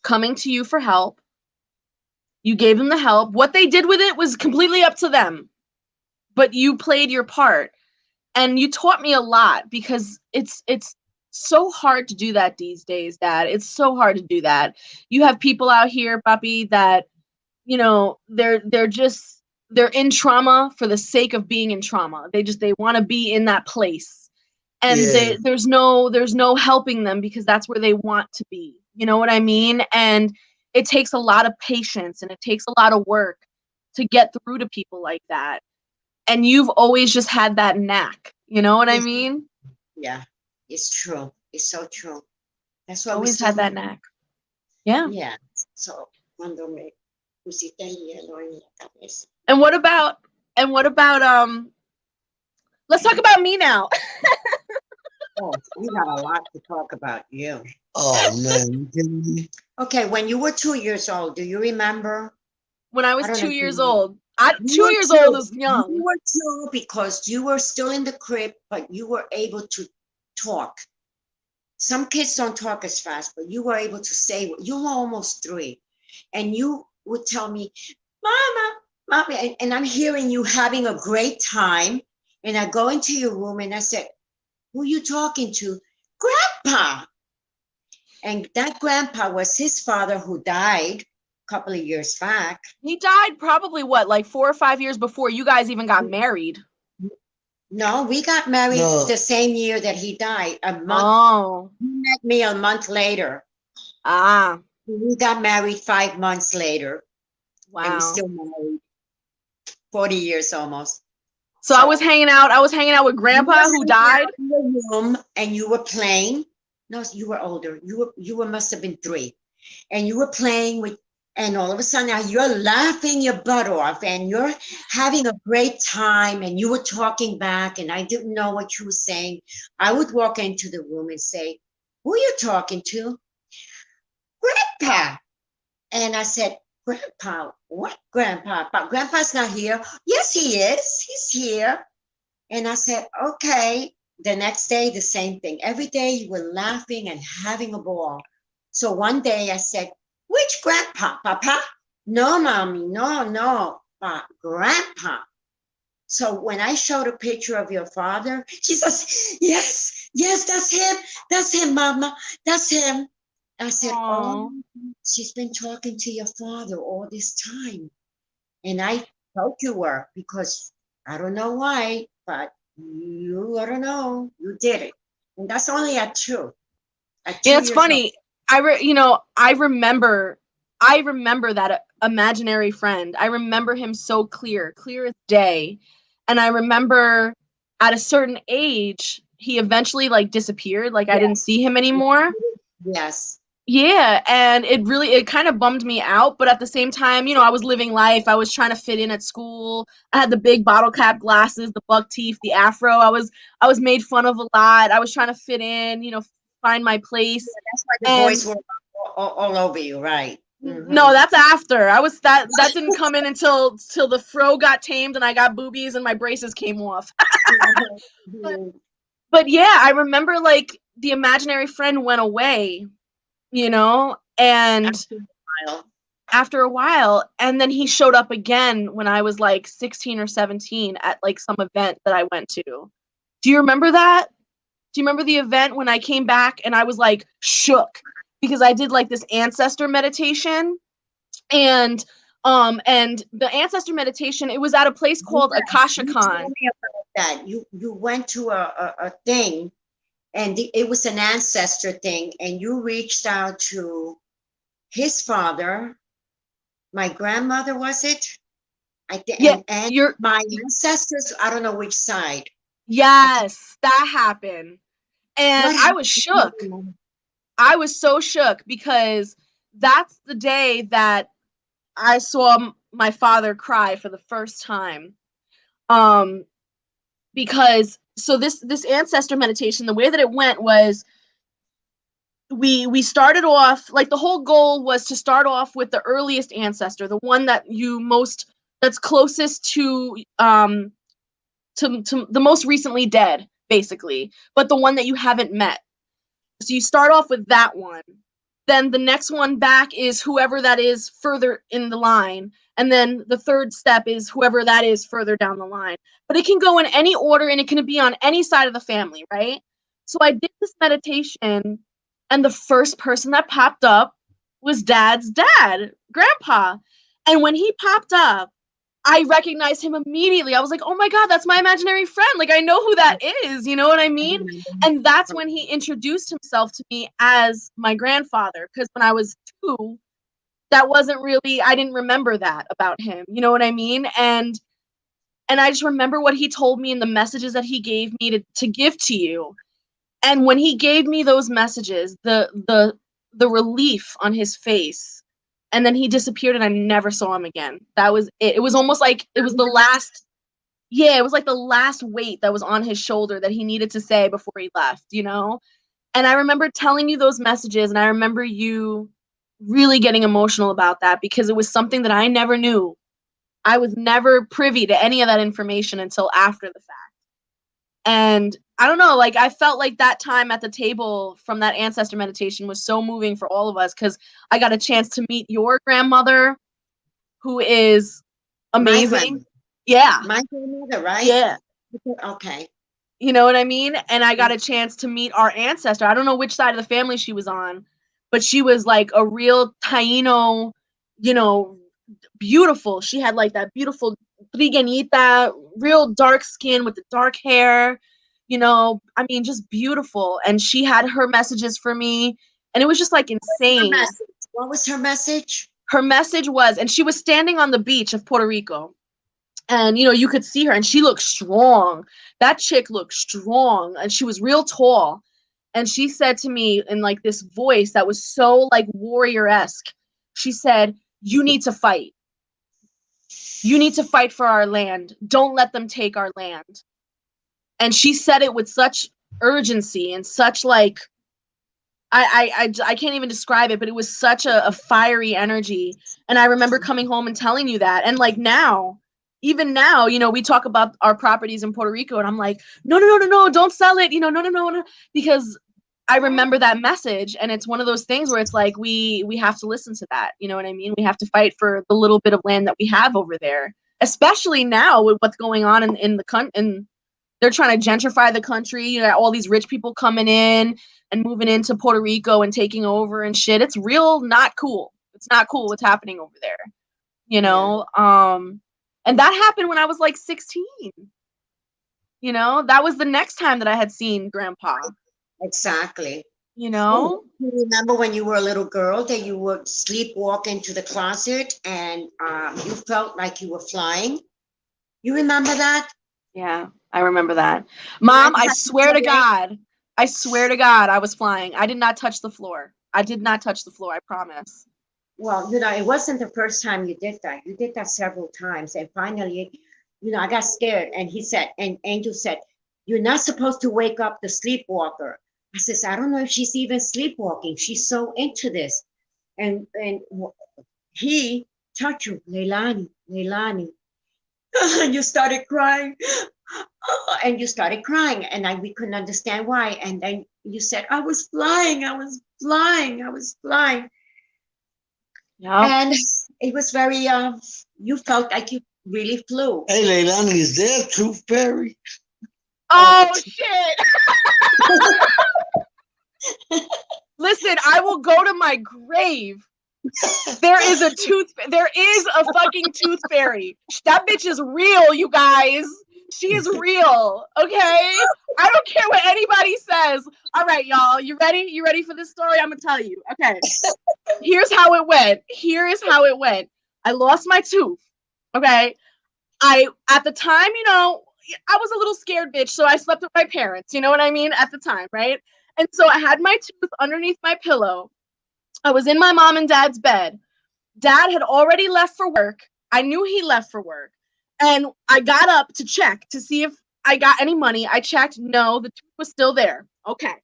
S1: coming to you for help. You gave them the help. What they did with it was completely up to them. But you played your part. And you taught me a lot because it's so hard to do that these days, Dad. It's so hard to do that. You have people out here, Papi, that they're in trauma for the sake of being in trauma. They want to be in that place, and
S2: yeah,
S1: there's no helping them because that's where they want to be. You know what I mean? And it takes a lot of patience and it takes a lot of work to get through to people like that. And you've always just had that knack. You know what I
S3: Yes,
S1: mean?
S3: yeah, it's true. It's so true. That's why we
S1: Always
S3: still
S1: had that
S3: have.
S1: knack. Yeah.
S3: Yeah. So cuando me pusiste el hielo en la cabeza.
S1: And what about let's talk about me now.
S3: Oh, we got a lot to talk about you.
S2: oh man, you kidding me?
S3: Okay, when you were 2 years old, do you remember?
S1: When I
S3: I
S1: was
S3: don't know
S1: two
S3: if you
S1: years
S3: remember.
S1: old. I
S3: You
S1: 2
S3: were
S1: years old
S3: two.
S1: is
S3: You
S1: young.
S3: were two because you were still in the crib, but you were able to talk. Some kids don't talk as fast, but you were able to say, you were almost three. And you would tell me, Mama, Mommy, and I'm hearing you having a great time. And I go into your room and I said, who you talking to? Grandpa. And that grandpa was his father who died a couple of years back.
S1: He died probably what, like 4 or 5 years before you guys even got married.
S3: No, we got married
S2: No,
S3: the same year that he died. A month,
S1: Oh.
S3: he met me a month later.
S1: Ah.
S3: We got married 5 months later, and we
S1: Wow.
S3: still married 40 years almost.
S1: So I was
S3: So
S1: hanging out. I was hanging out with
S3: you were
S1: Grandpa who
S3: hanging
S1: died.
S3: out in the room and you were playing. No, you were older. You must have been three, and you were playing with And all of a sudden now you're laughing your butt off and you're having a great time and you were talking back and I didn't know what you were saying. I would walk into the room and say, who are you talking to? Grandpa. And I said, Grandpa, what grandpa? But grandpa's not here. Yes, he is. He's here. And I said, okay. The next day, the same thing. Every day you were laughing and having a ball. So one day I said, which grandpa, Papa? No, mommy, no, grandpa. So when I showed a picture of your father, she says, yes, that's him, mama, that's him. I said, oh,
S1: Oh,
S3: she's been talking to your father all this time. And I thought you were because I don't know why, but I don't know, you did it. And that's only at
S1: yeah,
S3: two
S1: it's
S3: years old.
S1: funny. I remember that imaginary friend. I remember him so clear as day. And I remember at a certain age, he eventually like disappeared. Like I didn't
S3: Yes,
S1: see him anymore.
S3: yes.
S1: Yeah, and it kind of bummed me out, but at the same time, I was living life. I was trying to fit in at school. I had the big bottle cap glasses, the buck teeth, the afro. I was made fun of a lot. I was trying to fit in, find my place.
S3: That's why the
S1: And
S3: boys were all over you, right?
S1: no,
S3: Mm-hmm.
S1: that's after. I was that didn't come in until the fro got tamed and I got boobies and my braces came off. but but yeah, I remember like the imaginary friend went away, and
S3: After a while.
S1: after a while, and then he showed up again when I was like 16 or 17 at like some event that I went to. Do you remember that? Do you remember the event when I came back and I was like shook because I did like this ancestor meditation, and the ancestor meditation, it was at a place called
S3: Yeah,
S1: Akasha
S3: you
S1: Khan.
S3: told me about that. You went to a thing, and it was an ancestor thing, and you reached out to his father, my grandmother, was it? I think,
S1: Yeah,
S3: and
S1: you're
S3: my ancestors. I don't know which side. I can't.
S1: yes, that happened. And
S3: What
S1: I was
S3: happened? I can't
S1: shook.
S3: remember.
S1: I was so shook because that's the day that I saw my father cry for the first time. Um, because so this ancestor meditation, the way that it went was we started off like the whole goal was to start off with the earliest ancestor, the one that's closest to the most recently dead, basically, but the one that you haven't met. So you start off with that one. Then the next one back is whoever that is further in the line. And then the third step is whoever that is further down the line. But it can go in any order and it can be on any side of the family, right? So I did this meditation, and the first person that popped up was dad's dad, grandpa. And when he popped up, I recognized him immediately. I was like, oh my God, that's my imaginary friend. Like, I know who that is. You know what I
S3: I
S1: mean?
S3: remember.
S1: And that's when he introduced himself to me as my grandfather. Because when I was 2, that wasn't really, I didn't remember that about him. You know what I mean? And I just remember what he told me and the messages that he gave me to give to you. And when he gave me those messages, the relief on his face, and then he disappeared and I never saw him again. That was it. It was almost like it was the last, yeah, it was like the last weight that was on his shoulder that he needed to say before he left. And I remember telling you those messages, and I remember you really getting emotional about that because it was something that I never knew. I was never privy to any of that information until after the fact. And I don't know, like I felt like that time at the table from that ancestor meditation was so moving for all of us because I got a chance to meet your grandmother, who is
S3: My
S1: amazing.
S3: grandmother.
S1: Yeah,
S3: My grandmother, right?
S1: yeah.
S3: Okay.
S1: You know what I mean? And I got a chance to meet our ancestor. I don't know which side of the family she was on, but she was like a real Taino, you know, beautiful. She had like that beautiful trigueñita, real dark skin with the dark hair, I mean, just beautiful. And she had her messages for me, and it was just like
S3: Her
S1: insane.
S3: message. What was her message?
S1: Her message was, and she was standing on the beach of Puerto Rico, and you could see her, and she looked strong. That chick looked strong, and she was real tall. And she said to me in like this voice that was so like warrior-esque, she said, you need to fight. You need to fight for our land. Don't let them take our land. And she said it with such urgency and such like I can't even describe it, but it was such a fiery energy. And I remember coming home and telling you that. And like now, even now, you know, we talk about our properties in Puerto Rico, and I'm like, no, don't sell it. You know, no, because I remember that message, and it's one of those things where it's like we have to listen to that. You know what I mean? We have to fight for the little bit of land that we have over there, especially now with what's going on in the country. And they're trying to gentrify the country. You know, all these rich people coming in and moving into Puerto Rico and taking over and shit. It's real not cool. It's not cool what's happening over there. You know, and that happened when I was like 16. You know, that was the next time that I had seen Grandpa.
S3: Exactly.
S1: You
S3: Oh,
S1: know,
S3: you remember when you were a little girl that you would sleepwalk into the closet and you felt like you were flying? You remember that?
S1: yeah, I remember that.
S3: You
S1: Mom,
S3: ever
S1: I
S3: had
S1: swear to
S3: that?
S1: God, I swear to God, I was flying. I did not touch the floor. I did not touch the floor. I promise.
S3: Well, it wasn't the first time you did that. You did that several times. And finally, I got scared. And Angel said, "You're not supposed to wake up the sleepwalker." I says, "I don't know if she's even sleepwalking. She's so into this." And he touched you, Leilani. And you started crying. And you started crying. And we couldn't understand why. And then you said, "I was flying. I was flying. I was flying."
S1: Yeah.
S3: And it was very you felt like you really flew.
S2: Hey, Leilani, is there a tooth fairy?
S1: Oh shit. Listen, I will go to my grave. There is a fucking tooth fairy. That bitch is real, you guys. She is real. Okay? I don't care what anybody says. All right, y'all. You ready? You ready for this story? I'm gonna tell you. Okay. Here's how it went. I lost my tooth. Okay. At the time, you know, I was a little scared bitch, so I slept with my parents. You know what I mean? At the time, right? And so I had my tooth underneath my pillow. I was in my mom and dad's bed. Dad had already left for work. I knew he left for work. And I got up to check to see if I got any money. I checked. No, the tooth was still there. Okay.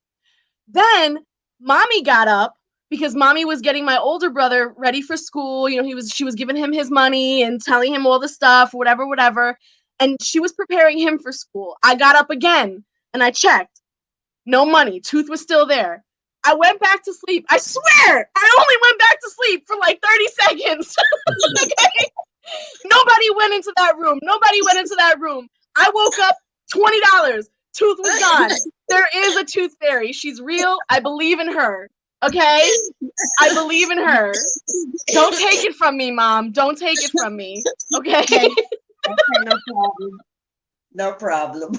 S1: Then mommy got up because mommy was getting my older brother ready for school. You know, she was giving him his money and telling him all the stuff, whatever. And she was preparing him for school. I got up again and I checked. No money. Tooth was still there. I went back to sleep. I swear, I only went back to sleep for like 30 seconds. Okay? Nobody went into that room. I woke up, $20. Tooth was gone. There is a tooth fairy. She's real. I believe in her. Okay? I believe in her. Don't take it from me, Mom. Don't take it from me. Okay?
S3: Okay, no problem. No problem.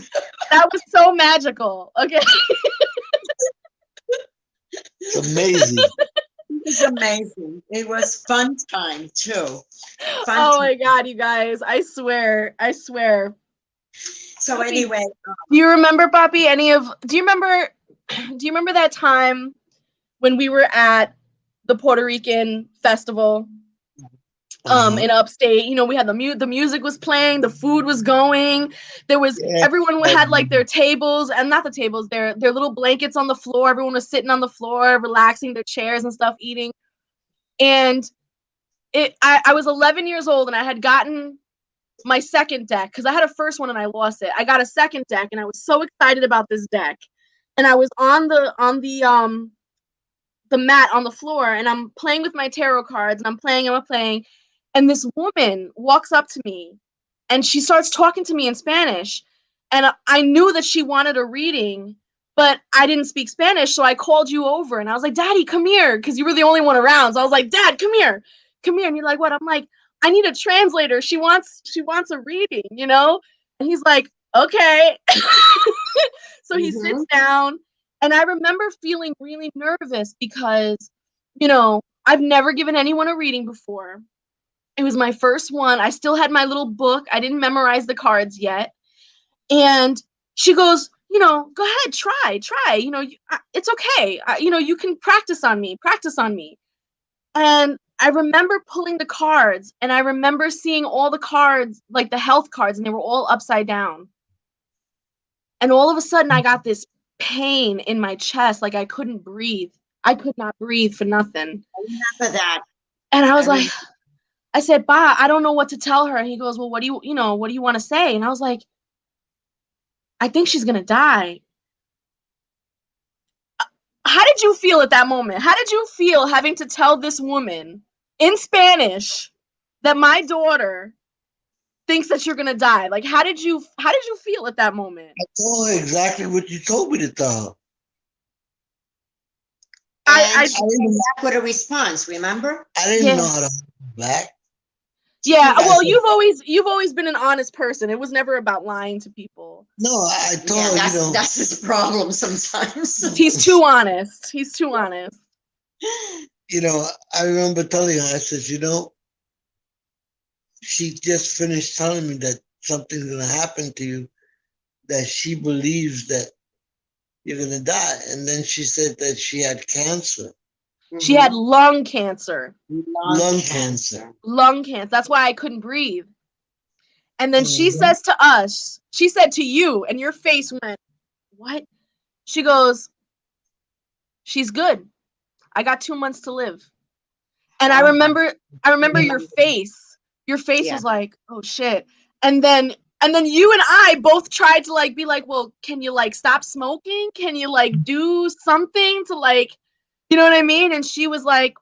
S1: That was so magical. Okay?
S2: It's amazing.
S3: It's amazing. It was fun time too. Fun
S1: Oh
S3: time.
S1: my God, you guys. I swear.
S3: So
S1: Papi,
S3: anyway,
S1: do you remember, Papi, do you remember that time when we were at the Puerto Rican festival in upstate? You know, we had the music was playing, the food was going. There was
S2: Yeah.
S1: everyone had like their tables, and not the tables, their little blankets on the floor. Everyone was sitting on the floor, relaxing, their chairs and stuff, eating. And I was 11 years old, and I had gotten my second deck because I had a first one and I lost it. I got a second deck, and I was so excited about this deck. And I was on the mat on the floor, and I'm playing with my tarot cards, and I'm playing, and this woman walks up to me, and she starts talking to me in Spanish, and I knew that she wanted a reading, but I didn't speak Spanish, so I called you over, and I was like, "Daddy, come here," because you were the only one around. So I was like, "Dad, come here," and you're like, "What?" I'm like, "I need a translator. She wants a reading, you know?" And he's like, "Okay." So he sits down, and I remember feeling really nervous because, you know, I've never given anyone a reading before. It was my first one. I still had my little book. I didn't memorize the cards yet. And she goes, "You know, go ahead, try. You know, it's okay. You know, you can practice on me. And I remember pulling the cards, and I remember seeing all the cards, like the health cards, and they were all upside down. And all of a sudden, I got this pain in my chest, like I couldn't breathe. I could not breathe for nothing.
S3: I remember that.
S1: And I
S3: I
S1: was like,
S3: remember.
S1: I said, "Ba, I don't know what to tell her." And he goes, "Well, what do you want to say?" And I was like, "I think she's gonna die." How did you feel at that moment? How did you feel having to tell this woman in Spanish that my daughter thinks that you're gonna die? Like, how did you feel at that moment?
S2: I told her exactly what you told me to tell her.
S3: And
S1: I
S3: she
S2: I
S3: came
S2: didn't,
S3: back with a response, remember?
S2: I didn't know
S1: Yeah.
S2: how to hold back.
S3: She
S1: Yeah,
S3: came back.
S2: I
S1: well,
S2: said,
S1: you've always been an honest person. It was never about lying to people.
S2: no, I
S3: Yeah,
S2: told her,
S3: that's his problem sometimes.
S1: He's too honest. He's too honest.
S2: you know, I remember telling her, I said, she just finished telling me that something's going to happen to you, that she believes that you're going to die. And then she said that she had cancer,
S1: She had
S3: Hmm.
S1: lung cancer.
S3: Lung
S2: lung
S3: cancer.
S2: cancer.
S1: Lung cancer. That's why I couldn't breathe. And then she
S2: Mhm.
S1: says to us, she said to you, and your face went, "What?" She goes, "She's good. I got 2 months to live." And I
S3: Oh,
S1: remember I remember your
S3: remember.
S1: face. Your face
S3: Yeah.
S1: was like, "Oh shit." And then you and I both tried to like be like, "Well, can you like stop smoking? Can you like do something to like, you know what I mean?" And she was like,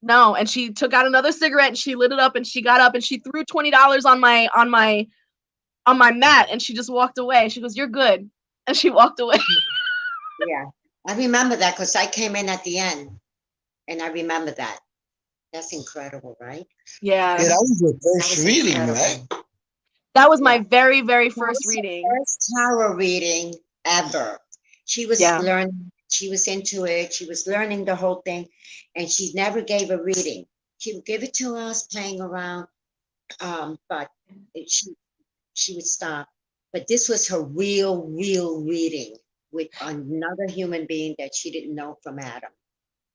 S1: "No." And she took out another cigarette and she lit it up and she got up and she threw $20 on my mat and she just walked away. She goes, "You're good." And she walked away.
S3: Yeah. I remember that because I came in at the end and I remember that. That's incredible, right?
S1: Yeah.
S2: Yeah, that was the
S3: That
S2: first
S3: was
S2: reading, right?
S3: incredible.
S1: That was my
S3: Yeah.
S1: very, very
S3: That
S1: first
S3: was her
S1: reading.
S3: first tarot reading ever. She was
S1: Yeah.
S3: learning, she was into it, she was learning the whole thing, and she never gave a reading. She would give it to us playing around, but she would stop. But this was her real reading with another human being that she didn't know from Adam.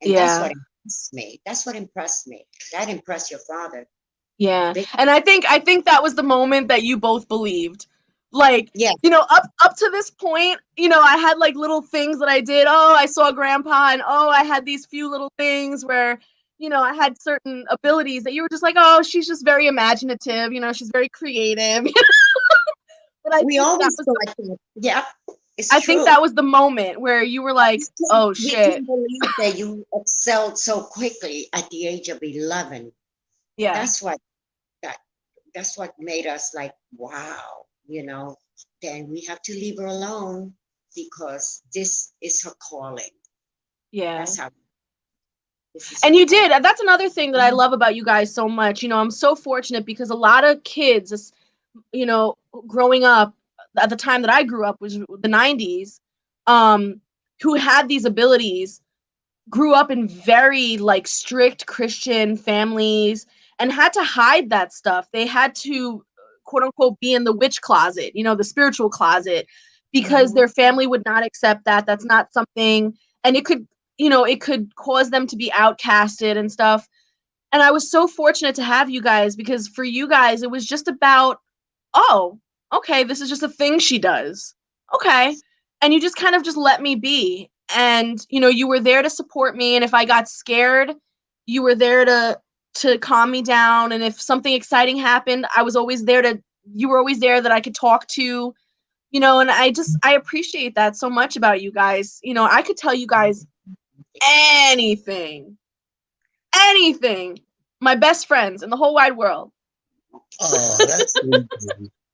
S3: And that's
S1: Yeah.
S3: what impressed me. That's what impressed me. That impressed your father.
S1: Yeah.
S3: Big,
S1: And I think that was the moment that you both believed. Like,
S3: yeah.
S1: up to this point, I had like little things that I did. Oh, I saw grandpa and oh, I had these few little things where, I had certain abilities that you were just like, "Oh, she's just very imaginative, she's very creative." But
S3: We always thought that, yeah, it's
S1: I think
S3: true.
S1: that was the moment where you were like, "Oh
S3: We
S1: shit."
S3: can't believe that you excelled so quickly at the age of 11.
S1: Yeah.
S3: That's what that that's what made us like, wow, then we have to leave her alone because this is her calling.
S1: Yeah.
S3: That's how this is
S1: And
S3: her
S1: you
S3: calling.
S1: did. That's another thing that I love about you guys so much. I'm so fortunate because a lot of kids, you know, growing up at the time that I grew up, was the 90s, um, who had these abilities, grew up in very like strict Christian families and had to hide that stuff. They had to quote unquote be in the witch closet, the spiritual closet, because
S3: Mhm.
S1: their family would not accept that. That's not something, and it could cause them to be outcasted and stuff. And I was so fortunate to have you guys because for you guys, it was just about, oh, okay, this is just a thing she does. Okay. And you just kind of just let me be. And you were there to support me. And if I got scared, you were there to calm me down. And if something exciting happened, you were always there that I could talk to, and I appreciate that so much about you guys. I could tell you guys anything, anything. My best friends in the whole wide world.
S2: Oh, that's sweet.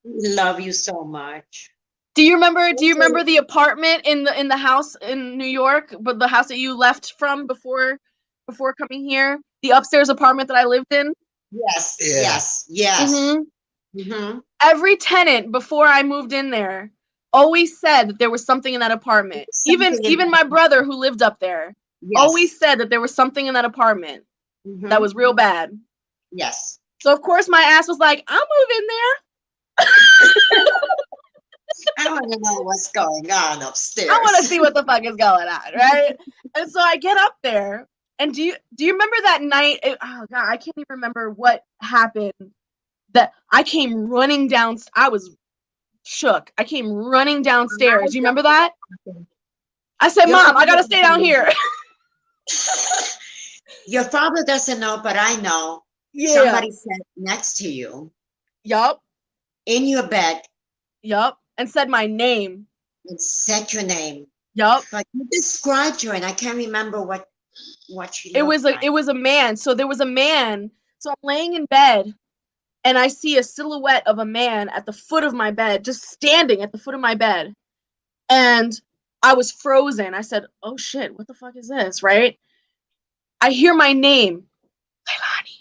S3: We love you so much.
S1: Do you remember the apartment in the house in New York, but the house that you left from before coming here? The upstairs apartment that I lived in?
S3: Yes,
S2: Yeah.
S3: yes, yes.
S1: Mhm.
S3: Hmm.
S1: Every tenant before I moved in there always said that there was something in that apartment. Even
S3: Something in
S1: even my brother who lived up there
S3: yes.
S1: always said that there was something in that apartment that
S3: Hmm.
S1: was real bad.
S3: Yes.
S1: So of course my ass was like, "I'll move in there.
S3: I want to know what's going on
S1: I want to
S3: upstairs.
S1: see what the fuck is going on," right? And so I get up there And do you remember that night? Oh God, I can't even remember what happened. That I came running down. I was shook. I came running downstairs. You remember that? I said,
S3: Your
S1: "Mom, I
S3: father
S1: gotta stay down here."
S3: Your father doesn't know, but I know.
S1: Yeah.
S3: Somebody sat next to you
S1: Yup.
S3: in your bed
S1: Yup. And said my name.
S3: and said your name.
S1: Yup.
S3: But you described her, and I can't remember what she
S1: It
S3: looked
S1: was
S3: like.
S1: a man. So there was a man. So I'm laying in bed and I see a silhouette of a man at the foot of my bed, just standing at the foot of my bed. And I was frozen. I said, "Oh shit, what the fuck is this?" Right? I hear my name, Leilani.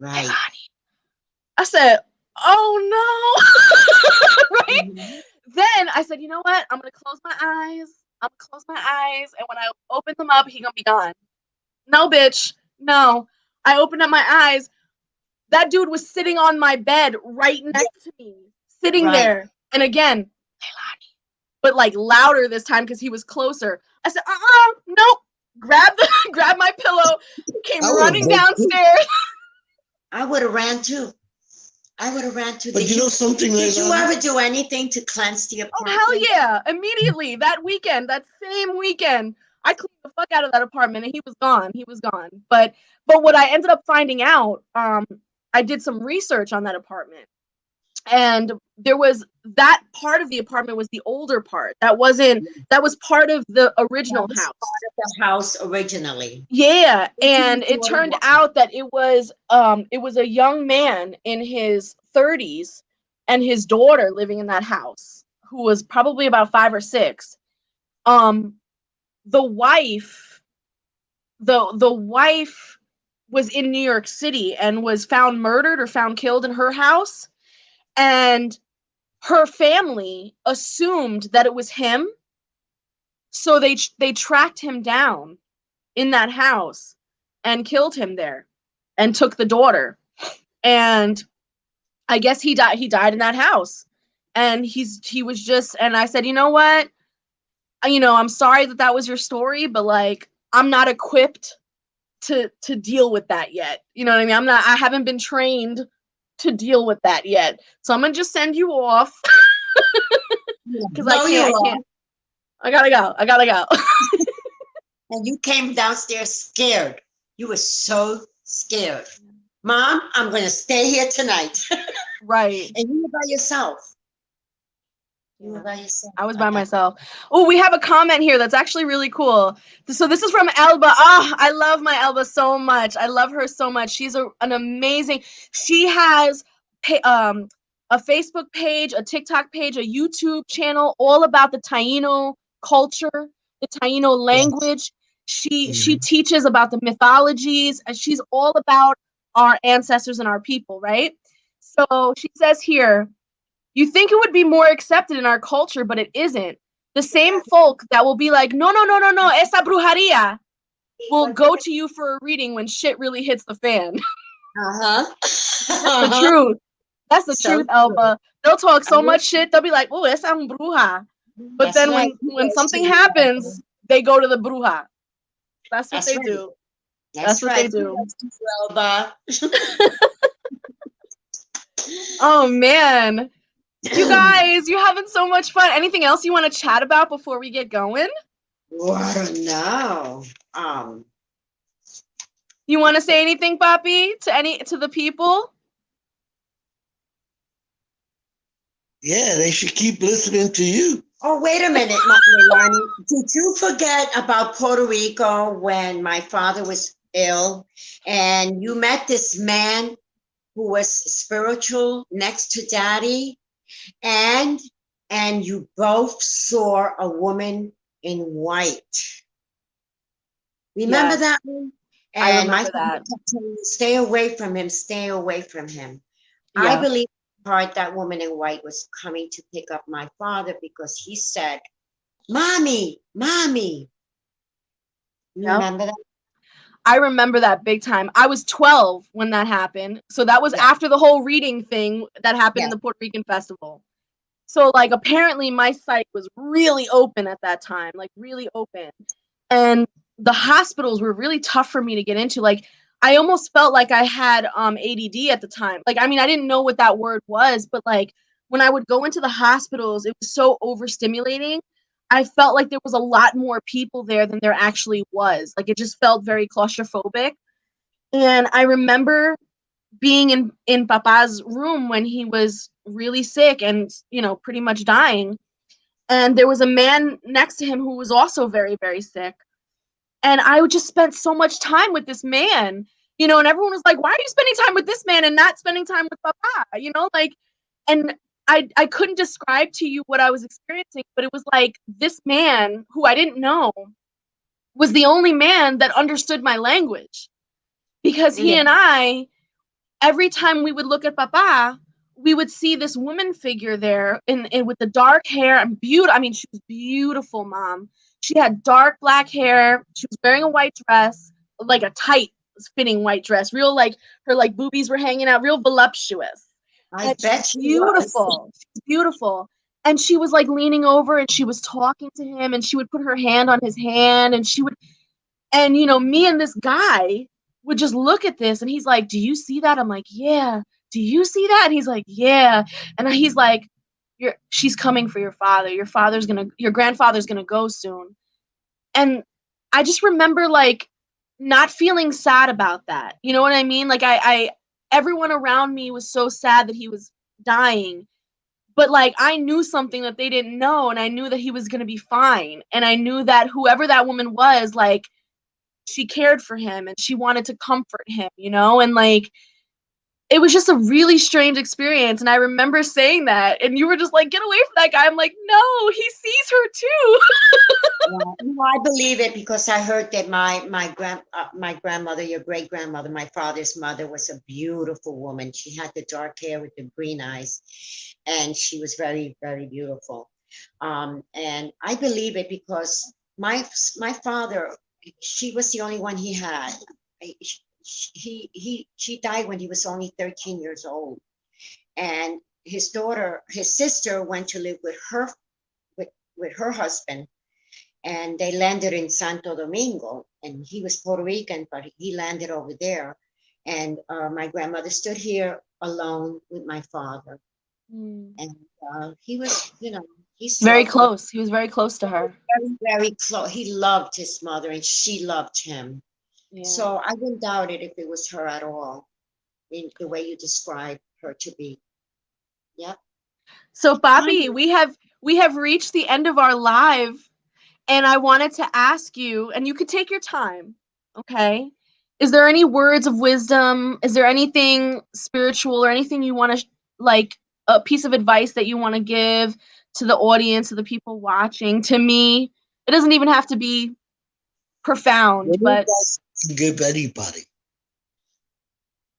S3: Right.
S1: Leilani. I said, "Oh no!" Right?
S3: Mhm.
S1: Then I said, "You know what? I'm gonna close my eyes. I'm gonna close my eyes, and when I open them up, he gonna be gone." No, bitch. No. I opened up my eyes. That dude was sitting on my bed right next to me, sitting
S3: Right.
S1: there. And again, Leilani, but like louder this time because he was closer. I said, nope. Grab my pillow, came
S2: I would have
S1: running
S2: broke too.
S1: downstairs.
S3: I would have ran too. I would have ran too.
S2: But you know something,
S3: Did you
S2: Leilani?
S3: ever do anything to cleanse the
S1: Oh hell
S3: apartment?
S1: yeah! Immediately that weekend, that same weekend, I cleaned the fuck out of that apartment, and he was gone. He was gone. But what I ended up finding out, I did some research on that apartment, and there was that part of the apartment was the older part. That was part of the
S3: That
S1: original
S3: was
S1: house.
S3: part of the house originally.
S1: Yeah,
S3: Open
S1: and
S3: the
S1: it
S3: door to
S1: turned
S3: one.
S1: out that it was a young man in his 30s and his daughter living in that house who was probably about 5 or 6. Um the wife the wife was in New York City and was found murdered or found killed in her house, and her family assumed that it was him, so they tracked him down in that house and killed him there and took the daughter. And I guess he died in that house. And he was just, and I said, "You know what? I'm sorry that was your story, but like I'm not equipped to deal with that yet." You know what I mean? I haven't been trained to deal with that yet. So I'm going to just send you off cuz
S3: Blow you
S1: I
S3: off.
S1: can't. I got to go. I got to go.
S3: And you came downstairs scared. You were so scared. Mom, I'm going to stay here tonight.
S1: Right.
S3: And you were by yourself. You were
S1: Yeah.
S3: by yourself
S1: I was
S3: at
S1: by
S3: that.
S1: myself. Oh, we have a comment here that's actually really cool. So this is from Elba. Oh, I love my Elba so much. I love her so much. She's an amazing. She has a Facebook page, a TikTok page, a YouTube channel, all about the Taino culture, the Taino
S2: Yes.
S1: language. She
S2: Mhm.
S1: teaches about the mythologies, and she's all about our ancestors and our people, right? So she says here, you think it would be more accepted in our culture, but it isn't. The same folk that will be like, no, no, no, no, no, esa brujeria, will go to you for a reading when shit really hits the fan.
S3: Uh-huh.
S1: That's the
S3: Uh-huh.
S1: truth. That's the
S3: So
S1: truth,
S3: true.
S1: Elba. They'll talk
S3: I
S1: so
S3: wish
S1: much shit, they'll be like, oh, esa un bruja. But
S3: that's
S1: then
S3: right.
S1: when
S3: You guys
S1: something
S3: too.
S1: happens, they go to the bruja. That's what
S3: That's
S1: they
S3: right.
S1: do. That's
S3: That's
S1: what they
S3: right.
S1: do.
S3: Kudos to you, Elba.
S1: Oh man. You guys, you're having so much fun. Anything else you want to chat about before we get going?
S3: Well, I don't know.
S1: You want to say anything, Papi, to the people?
S2: Yeah, they should keep listening to you.
S3: Oh, wait a minute, Leilani. Did you forget about Puerto Rico when my father was ill and you met this man who was spiritual next to Daddy, and you both saw a woman in white? Remember
S1: Yes,
S3: that one?
S1: I
S3: And my
S1: remember
S3: father
S1: that.
S3: kept telling me, stay away from him, stay away from him. I
S1: Yeah.
S3: believe part that woman in white was coming to pick up my father because he said, Mommy, Mommy. You
S1: Yep.
S3: remember that?
S1: I remember that big time. I was 12 when that happened. So that was
S3: Yeah.
S1: after the whole reading thing that happened in
S3: Yes.
S1: the Puerto Rican festival. So like apparently my sight was really open at that time, like really open. And the hospitals were really tough for me to get into. Like, I almost felt like I had ADD at the time. Like, I mean, I didn't know what that word was, but like when I would go into the hospitals, it was so overstimulating. I felt like there was a lot more people there than there actually was. Like, it just felt very claustrophobic. And I remember being in Papa's room when he was really sick and, you know, pretty much dying. And there was a man next to him who was also very, very sick. And I would just spent so much time with this man, you know, and everyone was like, why are you spending time with this man and not spending time with Papa? You know, like, and I couldn't describe to you what I was experiencing, but it was like this man who I didn't know was the only man that understood my language, because he
S3: Yeah.
S1: and I, every time we would look at Papa, we would see this woman figure there in with the dark hair and beautiful. I mean, she was beautiful, mom. She had dark black hair. She was wearing a white dress, like a tight fitting white dress, real like her like boobies were hanging out, real voluptuous.
S3: I
S1: And she's
S3: bet she was.
S1: beautiful. She's beautiful. And she was like leaning over and she was talking to him and she would put her hand on his hand and she would, and you know, me and this guy would just look at this and he's like, "Do you see that?" I'm like, "Yeah." "Do you see that?" And he's like, "Yeah." And he's like, she's coming for your father. Your grandfather's gonna go soon." And I just remember like not feeling sad about that. You know what I mean? Like I everyone around me was so sad that he was dying. But like I knew something that they didn't know, and I knew that he was gonna be fine. And I knew that whoever that woman was, like she cared for him and she wanted to comfort him, you know? And like it was just a really strange experience. And I remember saying that, and you were just like, "Get away from that guy." I'm like, "No, he sees her too."
S3: Yeah, no, I believe it because I heard that my grandmother, your great grandmother, my father's mother, was a beautiful woman. She had the dark hair with the green eyes, and she was very, very beautiful. And I believe it because my father, she was the only one he had. I- she died when he was only 13 years old, and his sister, went to live with her husband, and they landed in Santo Domingo. And he was Puerto Rican, but he landed over there. And my grandmother stood here alone with my father,
S1: Mm.
S3: and he was, he
S1: Very
S3: struggled
S1: close. He was very close to her.
S3: very, very close. He loved his mother, and she loved him.
S1: Yeah.
S3: So I wouldn't doubt it if it was her at all, in the way you describe her to be. Yep.
S1: So,
S3: Hi.
S1: Papi, we have reached the end of our live, and I wanted to ask you, and you could take your time, okay? Is there any words of wisdom? Is there anything spiritual or anything you want to like a piece of advice that you want to give to the audience, to the people watching, to me? It doesn't even have to be profound,
S2: What you
S1: but
S2: guys can give anybody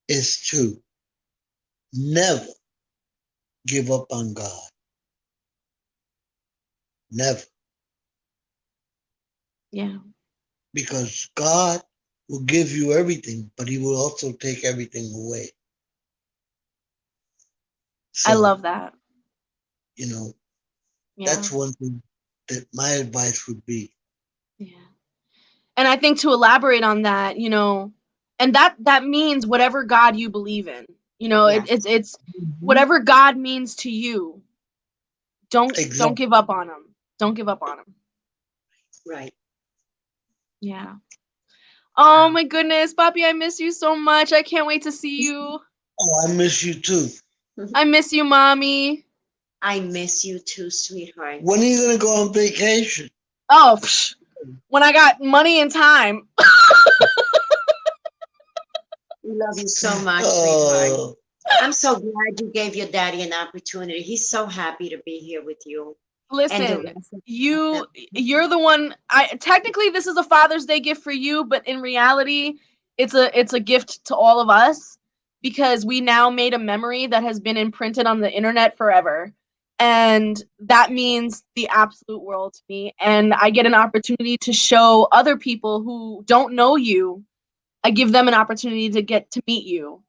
S2: is to never give up on God. Never.
S1: yeah,
S2: Because God will give you everything, but he will also take everything away.
S1: I
S2: So,
S1: love that.
S2: you know,
S1: Yeah.
S2: that's one thing that my advice would be.
S1: Yeah. And I think to elaborate on that, you know, and that means whatever God you believe in. You know,
S3: Yes.
S1: it's
S2: Mhm.
S1: whatever God means to you. Don't
S2: Exactly.
S1: give up on him. Don't give up on him.
S3: Right.
S1: Yeah. Oh
S3: Wow.
S1: my goodness, Papi, I miss you so much. I can't wait to see you.
S2: Oh, I miss you too.
S1: I miss you, mommy.
S3: I miss you too, sweetheart.
S2: When are you going to go on vacation?
S1: Oh, when I got money and time.
S3: We love you so much, sweetheart.
S2: Oh,
S3: I'm so glad you gave your daddy an opportunity. He's so happy to be here with you and the
S1: Listen,
S3: rest of
S1: you
S3: them.
S1: you're the one. I technically this is a Father's Day gift for you, but in reality, it's a gift to all of us, because we now made a memory that has been imprinted on the internet forever. And that means the absolute world to me. And I get an opportunity to show other people who don't know you. I give them an opportunity to get to meet you,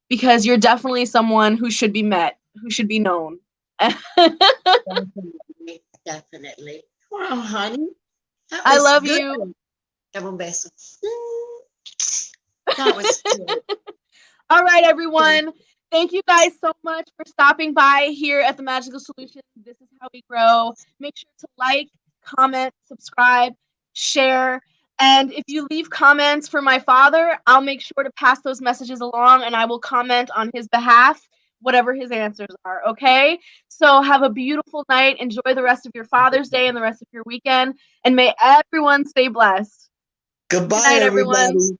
S1: because you're definitely someone who should be met, who should be known.
S3: Definitely, definitely. Wow, honey, that
S1: I
S3: was
S1: love
S3: good.
S1: you.
S3: Dame un beso. That was cute.
S1: All right, everyone. Thank you guys so much for stopping by here at the Magical Solution. This is how we grow. Make sure to like, comment, subscribe, share. And if you leave comments for my father, I'll make sure to pass those messages along and I will comment on his behalf, whatever his answers are. Okay? So have a beautiful night. Enjoy the rest of your Father's Day and the rest of your weekend. And may everyone stay blessed. Good
S2: Goodbye,
S1: night, everyone.
S2: everybody.